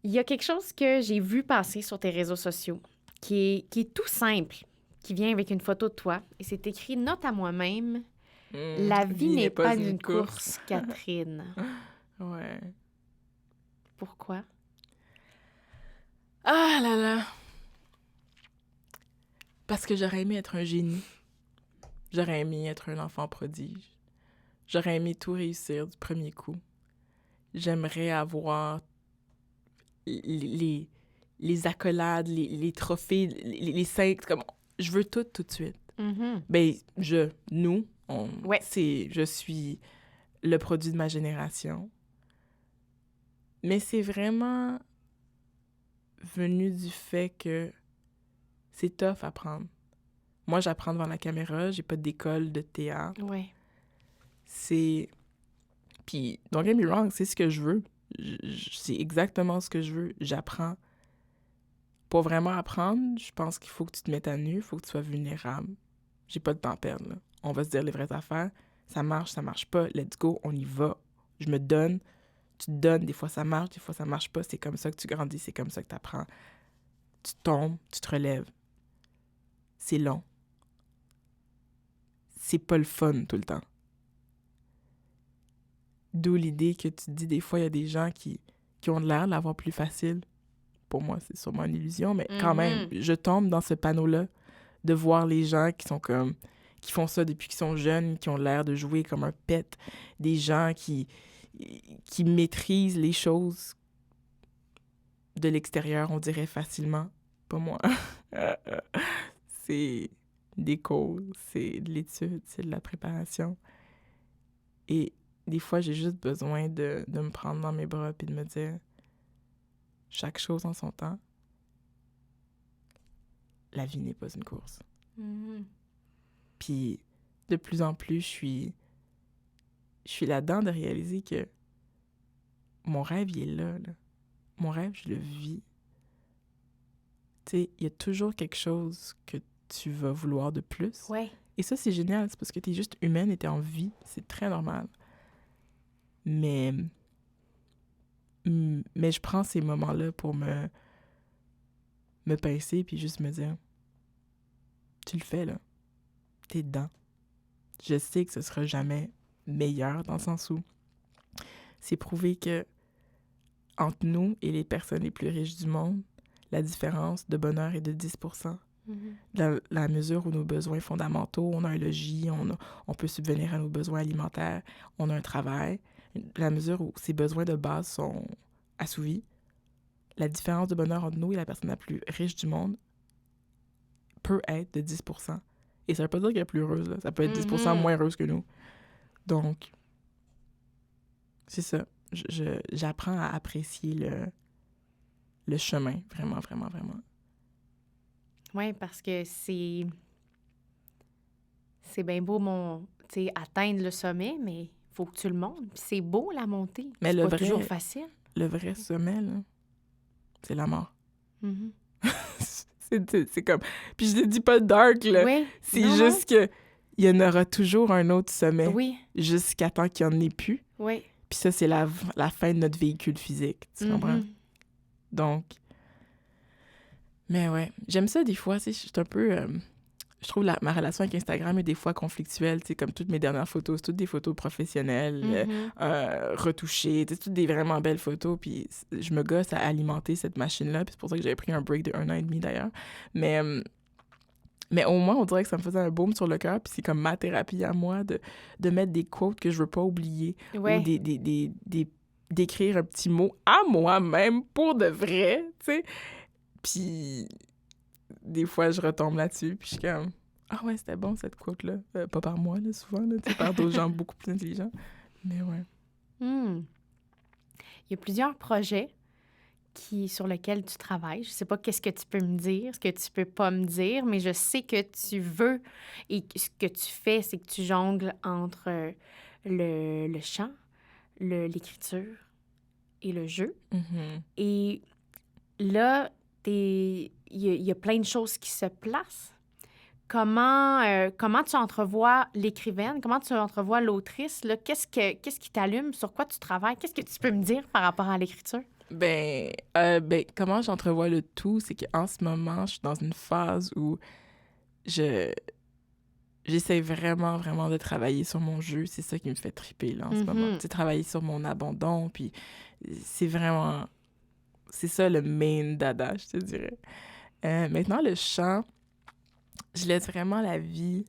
Il y a quelque chose que j'ai vu passer sur tes réseaux sociaux qui est tout simple, qui vient avec une photo de toi. Et c'est écrit « Note à moi-même, la vie n'est pas une course, Catherine. » Ouais. Pourquoi? Ah là là! Parce que j'aurais aimé être un génie. J'aurais aimé être un enfant prodige. J'aurais aimé tout réussir du premier coup. J'aimerais avoir les accolades, les trophées, les cinq, comme je veux tout de suite. Mm-hmm. Ben, nous, Ouais. je suis le produit de ma génération. Mais c'est vraiment venu du fait que c'est tough à apprendre. Moi, j'apprends devant la caméra, j'ai pas d'école de théâtre. Ouais. Puis, don't get me wrong, c'est ce que je veux. C'est exactement ce que je veux. J'apprends. Pour vraiment apprendre, je pense qu'il faut que tu te mettes à nu, il faut que tu sois vulnérable. J'ai pas de temps à perdre, là. On va se dire les vraies affaires. ça marche pas, let's go, on y va. Je me donne, tu te donnes, des fois ça marche pas. C'est comme ça que tu grandis, c'est comme ça que tu apprends. Tu tombes, tu te relèves. C'est long. C'est pas le fun tout le temps. D'où l'idée que tu te dis, des fois, il y a des gens qui ont l'air de l'avoir plus facile. Pour moi, c'est sûrement une illusion, mais quand même, je tombe dans ce panneau-là de voir les gens qui sont comme... qui font ça depuis qu'ils sont jeunes, qui ont l'air de jouer comme un pet. Des gens qui maîtrisent les choses de l'extérieur, on dirait facilement. Pas moi. C'est des cours, c'est de l'étude, c'est de la préparation. Et des fois, j'ai juste besoin de me prendre dans mes bras puis de me dire chaque chose en son temps. La vie n'est pas une course. Puis, de plus en plus, je suis là-dedans de réaliser que mon rêve, il est là. Mon rêve, je le vis. Tu sais, il y a toujours quelque chose que tu vas vouloir de plus. Ouais. Et ça, c'est génial. C'est parce que t'es juste humaine et t'es en vie. C'est très normal. Mais je prends ces moments-là pour me pincer puis juste me dire, tu le fais, là. T'es dedans. Je sais que ce sera jamais meilleur dans le sens où c'est prouvé que entre nous et les personnes les plus riches du monde, la différence de bonheur est de 10%. Dans la mesure où nos besoins fondamentaux, on a un logis, on peut subvenir à nos besoins alimentaires, on a un travail, la mesure où ces besoins de base sont assouvis, la différence de bonheur entre nous et la personne la plus riche du monde peut être de 10%. Et ça veut pas dire qu'elle est plus heureuse, là. Ça peut être 10% moins heureuse que nous. Donc, c'est ça. J'apprends à apprécier le chemin, vraiment, vraiment, vraiment. Oui, parce que c'est bien beau, atteindre le sommet, mais il faut que tu le montes. Puis c'est beau, la montée. Mais c'est pas toujours facile. Le vrai sommet, là, c'est la mort. Mm-hmm. C'est comme... Puis je ne dis pas dark, là. Oui. C'est juste que il y en aura toujours un autre sommet. Oui. Jusqu'à temps qu'il n'y en ait plus. Oui. Puis ça, c'est la fin de notre véhicule physique. Tu comprends? Donc... Mais ouais, j'aime ça des fois, tu sais, je suis un peu... je trouve ma relation avec Instagram est des fois conflictuelle, tu sais, comme toutes mes dernières photos, c'est toutes des photos professionnelles, retouchées, tu sais, toutes des vraiment belles photos, puis je me gosse à alimenter cette machine-là, puis c'est pour ça que j'avais pris un break de 1 an et demi d'ailleurs, mais au moins, on dirait que ça me faisait un baume sur le cœur, puis c'est comme ma thérapie à moi de mettre des quotes que je veux pas oublier, ou d'écrire un petit mot à moi-même pour de vrai, tu sais. Puis, des fois, je retombe là-dessus, puis je suis comme « Ah ouais, c'était bon, cette quote-là. » Pas par moi, là, souvent, là, par d'autres gens beaucoup plus intelligents. Mais ouais. Il y a plusieurs projets sur lesquels tu travailles. Je sais pas qu'est-ce que tu peux me dire, ce que tu peux pas me dire, mais je sais que tu veux et ce que tu fais, c'est que tu jongles entre le chant, l'écriture et le jeu. Et là... il y a plein de choses qui se placent. Comment tu entrevois l'écrivaine? Comment tu entrevois l'autrice? Là? Qu'est-ce qui t'allume? Sur quoi tu travailles? Qu'est-ce que tu peux me dire par rapport à l'écriture? Comment j'entrevois le tout? C'est qu'en ce moment, je suis dans une phase où j'essaie vraiment, vraiment de travailler sur mon jeu. C'est ça qui me fait triper là, en ce moment. C'est travailler sur mon abandon, puis c'est vraiment... C'est ça le main dada, je te dirais. Maintenant, le chant, je laisse vraiment la vie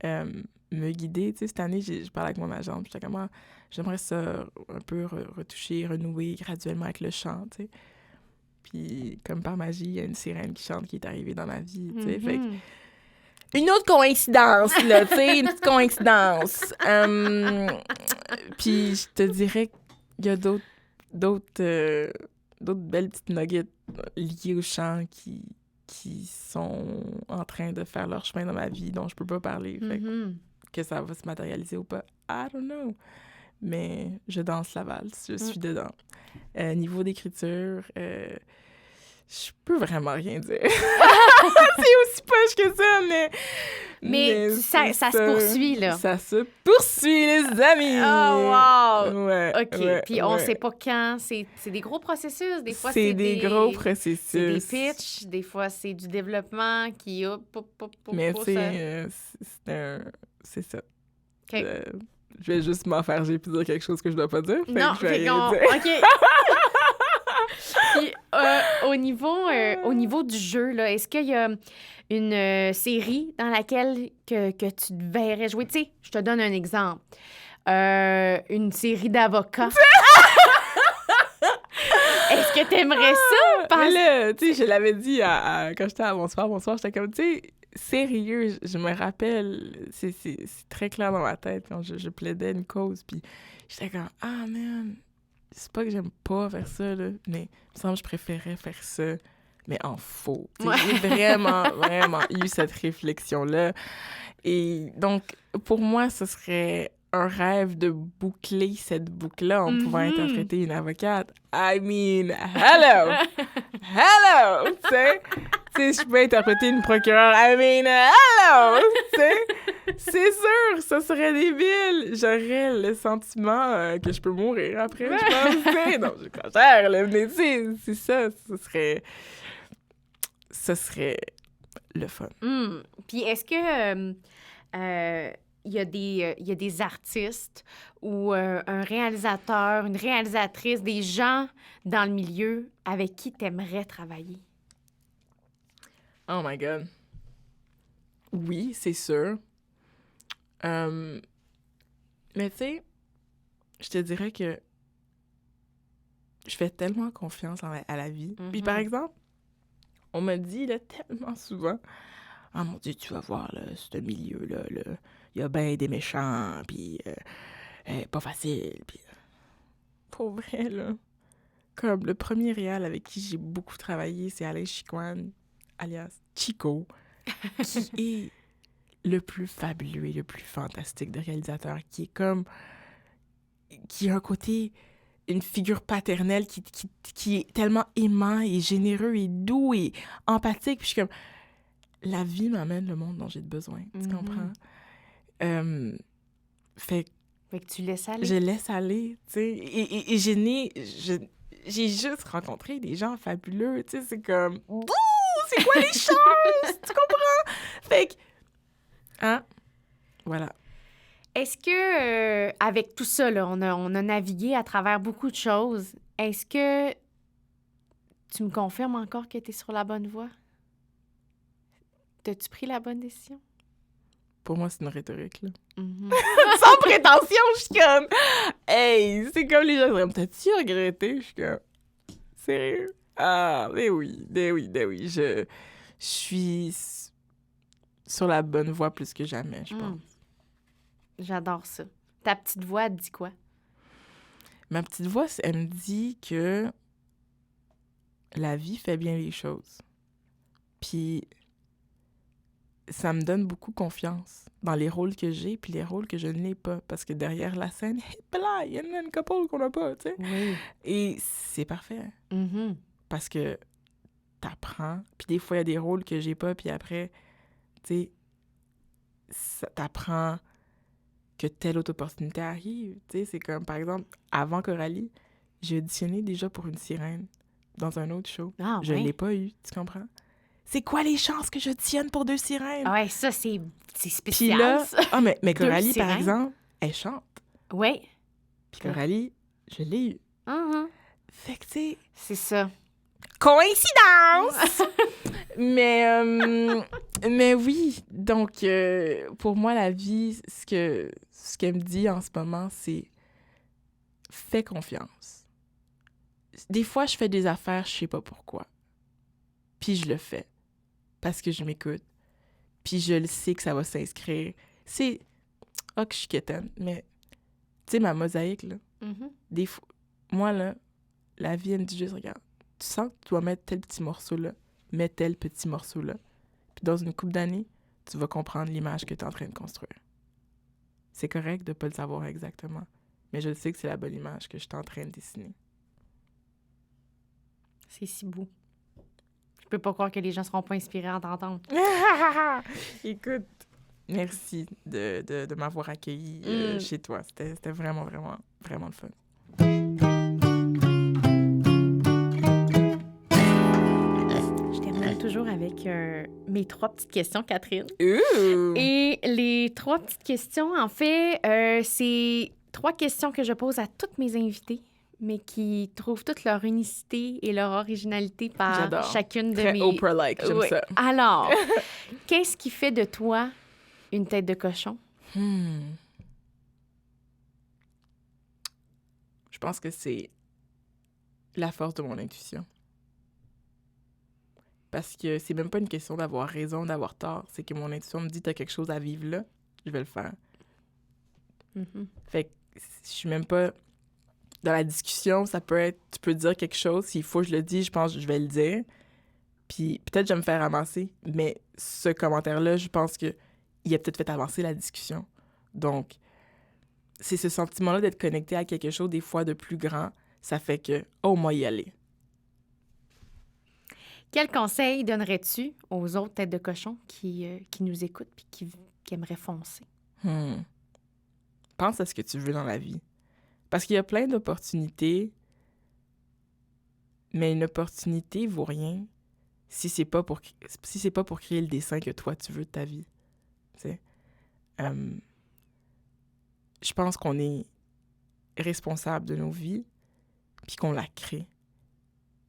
me guider. Tu sais, cette année, je parlais avec mon agent, puis j'étais comme, j'aimerais ça un peu retoucher, renouer graduellement avec le chant, tu sais. Puis, comme par magie, il y a une sirène qui chante qui est arrivée dans ma vie, tu sais. Fait que, une autre coïncidence, là, tu sais, une petite coïncidence. Puis, je te dirais qu'il y a d'autres belles petites nuggets liées au chant qui sont en train de faire leur chemin dans ma vie, dont je peux pas parler. Fait que ça va se matérialiser ou pas, I don't know. Mais je danse la valse, je suis dedans. Niveau d'écriture, je peux vraiment rien dire. C'est aussi poche que ça, mais Mais ça se poursuit, là. Ça se poursuit, les amis! Oh, wow! Ouais, OK. ouais, Puis on ouais. sait pas quand. C'est des gros processus. Des fois, C'est des gros processus. C'est des pitchs. Des fois, c'est du développement qui... Mais tu ça... sais, c'est ça. OK. Je vais juste m'enfarger puis dire quelque chose que je dois pas dire. Non, je vais fait rien qu'on... dire. OK. Puis, au niveau du jeu, là, est-ce qu'il y a une série dans laquelle que tu te verrais jouer? Tu sais, je te donne un exemple. Une série d'avocats. Est-ce que t'aimerais ça? Mais là, tu sais, je l'avais dit quand j'étais à Bonsoir, j'étais comme, tu sais, sérieux, je me rappelle, c'est très clair dans ma tête quand je plaidais une cause, puis j'étais comme, ah, man, c'est pas que j'aime pas faire ça, là, mais il me semble que je préférais faire ça, mais en faux. Tu sais, j'ai vraiment eu cette réflexion-là. Et donc, pour moi, ce serait un rêve de boucler cette boucle-là en pouvant interpréter une avocate. I mean, hello! Hello! Tu sais, je peux interpréter une procureure. I mean, hello! Tu sais, c'est sûr, ça serait débile. J'aurais le sentiment que je peux mourir après, je pense. Tu sais, non, j'exagère, là, mais tu sais, c'est ça. Ce serait le fun. Puis est-ce que... il y a des artistes ou un réalisateur, une réalisatrice, des gens dans le milieu avec qui tu aimerais travailler? Oh my God. Oui, c'est sûr. Mais tu sais, je te dirais que je fais tellement confiance à la vie. Puis par exemple, on me dit là, tellement souvent, « Ah mon Dieu, tu vas voir, là, ce milieu-là, il y a bien des méchants, puis pas facile. » Puis pour vrai, là, comme le premier réal avec qui j'ai beaucoup travaillé, c'est Alain Chicoine, alias Chico, qui est le plus fabuleux et le plus fantastique de réalisateur, qui a un côté, une figure paternelle qui est tellement aimant et généreux et doux et empathique. Puis je suis comme, la vie m'amène le monde dont j'ai besoin, tu comprends? Fait que tu laisses aller. Je laisse aller, tu sais. Et j'ai juste rencontré des gens fabuleux, tu sais, c'est comme, bouh, c'est quoi les chances, tu comprends? Fait que, hein, voilà. Est-ce que, avec tout ça, là, on a navigué à travers beaucoup de choses, est-ce que tu me confirmes encore que tu es sur la bonne voie? T'as-tu pris la bonne décision? Pour moi, c'est une rhétorique, là. Sans prétention, je suis comme... Hey, c'est comme les gens qui disent, t'as-tu regretté? Je suis comme... Sérieux? Ah, mais oui. Je suis sur la bonne voie plus que jamais, je pense. J'adore ça. Ta petite voix, elle dit quoi? Ma petite voix, elle me dit que la vie fait bien les choses. Puis ça me donne beaucoup confiance dans les rôles que j'ai puis les rôles que je n'ai pas. Parce que derrière la scène, il y en a une couple qu'on n'a pas, tu sais. Oui. Et c'est parfait. Parce que t'apprends. Puis des fois, il y a des rôles que j'ai pas. Puis après, tu sais, t'apprends que telle autre opportunité arrive. Tu sais, c'est comme, par exemple, avant Coralie, j'ai auditionné déjà pour une sirène dans un autre show. Ah, je l'ai pas eu, tu comprends? C'est quoi les chances que j'auditionne pour 2 sirènes? Ah ouais, ça, c'est spécial. Puis là, mais Coralie, par exemple, elle chante. Oui. Puis Coralie, je l'ai eu. Fait que, tu sais... C'est ça. Coïncidence! mais oui, donc, pour moi, la vie, ce qu'elle me dit en ce moment, c'est fais confiance. Des fois, je fais des affaires, je sais pas pourquoi. Puis je le fais. Parce que je m'écoute. Puis je le sais que ça va s'inscrire. C'est... que je suis quétaine, mais... Tu sais, ma mosaïque, là. Des fois... Moi, là, la vie, elle me dit juste, regarde, tu sens que tu dois mettre tel petit morceau-là, mets tel petit morceau-là. Puis dans une couple d'années, tu vas comprendre l'image que tu es en train de construire. C'est correct de pas le savoir exactement, mais je sais que c'est la bonne image que je suis en train de dessiner. C'est si beau. Je peux pas croire que les gens seront pas inspirés à t'entendre. Écoute, Merci de m'avoir accueilli chez toi. C'était vraiment, vraiment, vraiment le fun. Je termine toujours avec mes 3 petites questions, Catherine. Ooh! Et les 3 petites questions, en fait, c'est 3 questions que je pose à toutes mes invités, mais qui trouvent toute leur unicité et leur originalité par J'adore. chacune de Très mes... Oprah-like, j'aime Oui. ça. Alors, qu'est-ce qui fait de toi une tête de cochon? Je pense que c'est la force de mon intuition. Parce que c'est même pas une question d'avoir raison, d'avoir tort. C'est que mon intuition me dit t'as quelque chose à vivre là, je vais le faire. Mhm. Fait que je suis même pas... Dans la discussion, ça peut être... Tu peux dire quelque chose, s'il faut que je le dise, je pense que je vais le dire. Puis peut-être je vais me faire ramasser, mais ce commentaire-là, je pense que il a peut-être fait avancer la discussion. Donc, c'est ce sentiment-là d'être connecté à quelque chose des fois de plus grand, ça fait que, oh, moi, y aller. Quel conseil donnerais-tu aux autres têtes de cochon qui nous écoutent et qui aimeraient foncer? Pense à ce que tu veux dans la vie. Parce qu'il y a plein d'opportunités, mais une opportunité vaut rien si c'est pas pour créer le dessin que toi, tu veux de ta vie. Tu sais? Je pense qu'on est responsable de nos vies puis qu'on la crée.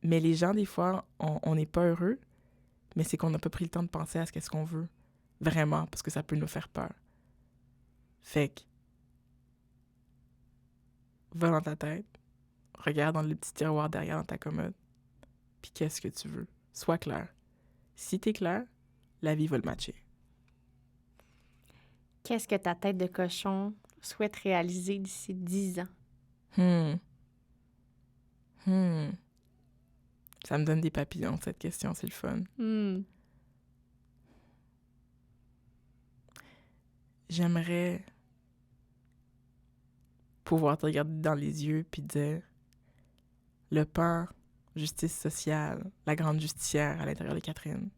Mais les gens, des fois, on n'est pas heureux, mais c'est qu'on n'a pas pris le temps de penser à ce qu'est-ce qu'on veut. Vraiment, parce que ça peut nous faire peur. Fait que, va dans ta tête, regarde dans le petit tiroir derrière dans ta commode, puis qu'est-ce que tu veux. Sois clair. Si t'es clair, la vie va le matcher. Qu'est-ce que ta tête de cochon souhaite réaliser d'ici 10 ans? Ça me donne des papillons, cette question, c'est le fun. J'aimerais pouvoir te regarder dans les yeux puis dire le pan justice sociale, la grande justicière à l'intérieur de Catherine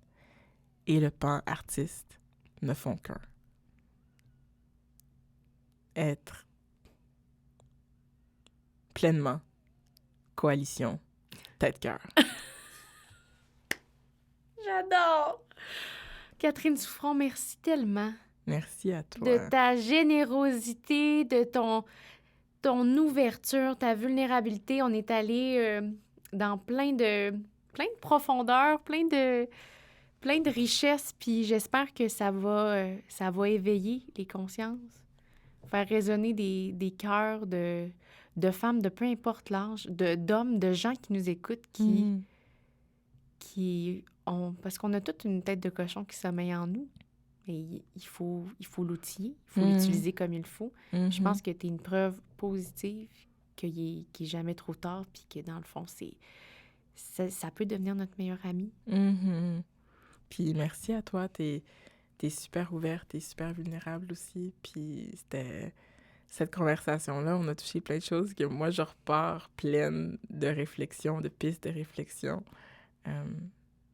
et le pan artiste ne font qu'un. Être pleinement coalition tête-cœur. J'adore! Catherine Souffron, merci tellement. Merci à toi. De ta générosité, de ton ouverture, ta vulnérabilité. On est allé dans plein de profondeurs, plein de richesses, puis j'espère que ça va éveiller les consciences, faire résonner des cœurs de femmes de peu importe l'âge, d'hommes, de gens qui nous écoutent, qui ont... Parce qu'on a toute une tête de cochon qui sommeille en nous. Mais il faut l'outiller, il faut l'utiliser comme il faut. Je pense que tu es une preuve positive qu'il n'est jamais trop tard, puis que dans le fond, ça peut devenir notre meilleur ami. Puis merci à toi, t'es super ouverte, t'es super vulnérable aussi. Puis c'était cette conversation-là, on a touché plein de choses que moi, je repars pleine de réflexion, de pistes de réflexion.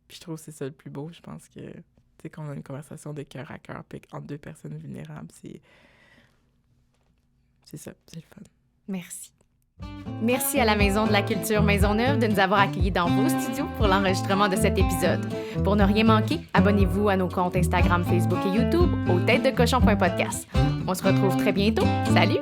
Puis je trouve que c'est ça le plus beau. Je pense que quand on a une conversation de cœur à cœur entre deux personnes vulnérables, c'est ça, c'est le fun. Merci. Merci à la Maison de la Culture Maisonneuve de nous avoir accueillis dans vos studios pour l'enregistrement de cet épisode. Pour ne rien manquer, abonnez-vous à nos comptes Instagram, Facebook et YouTube au têtesdecochon.podcast. On se retrouve très bientôt. Salut!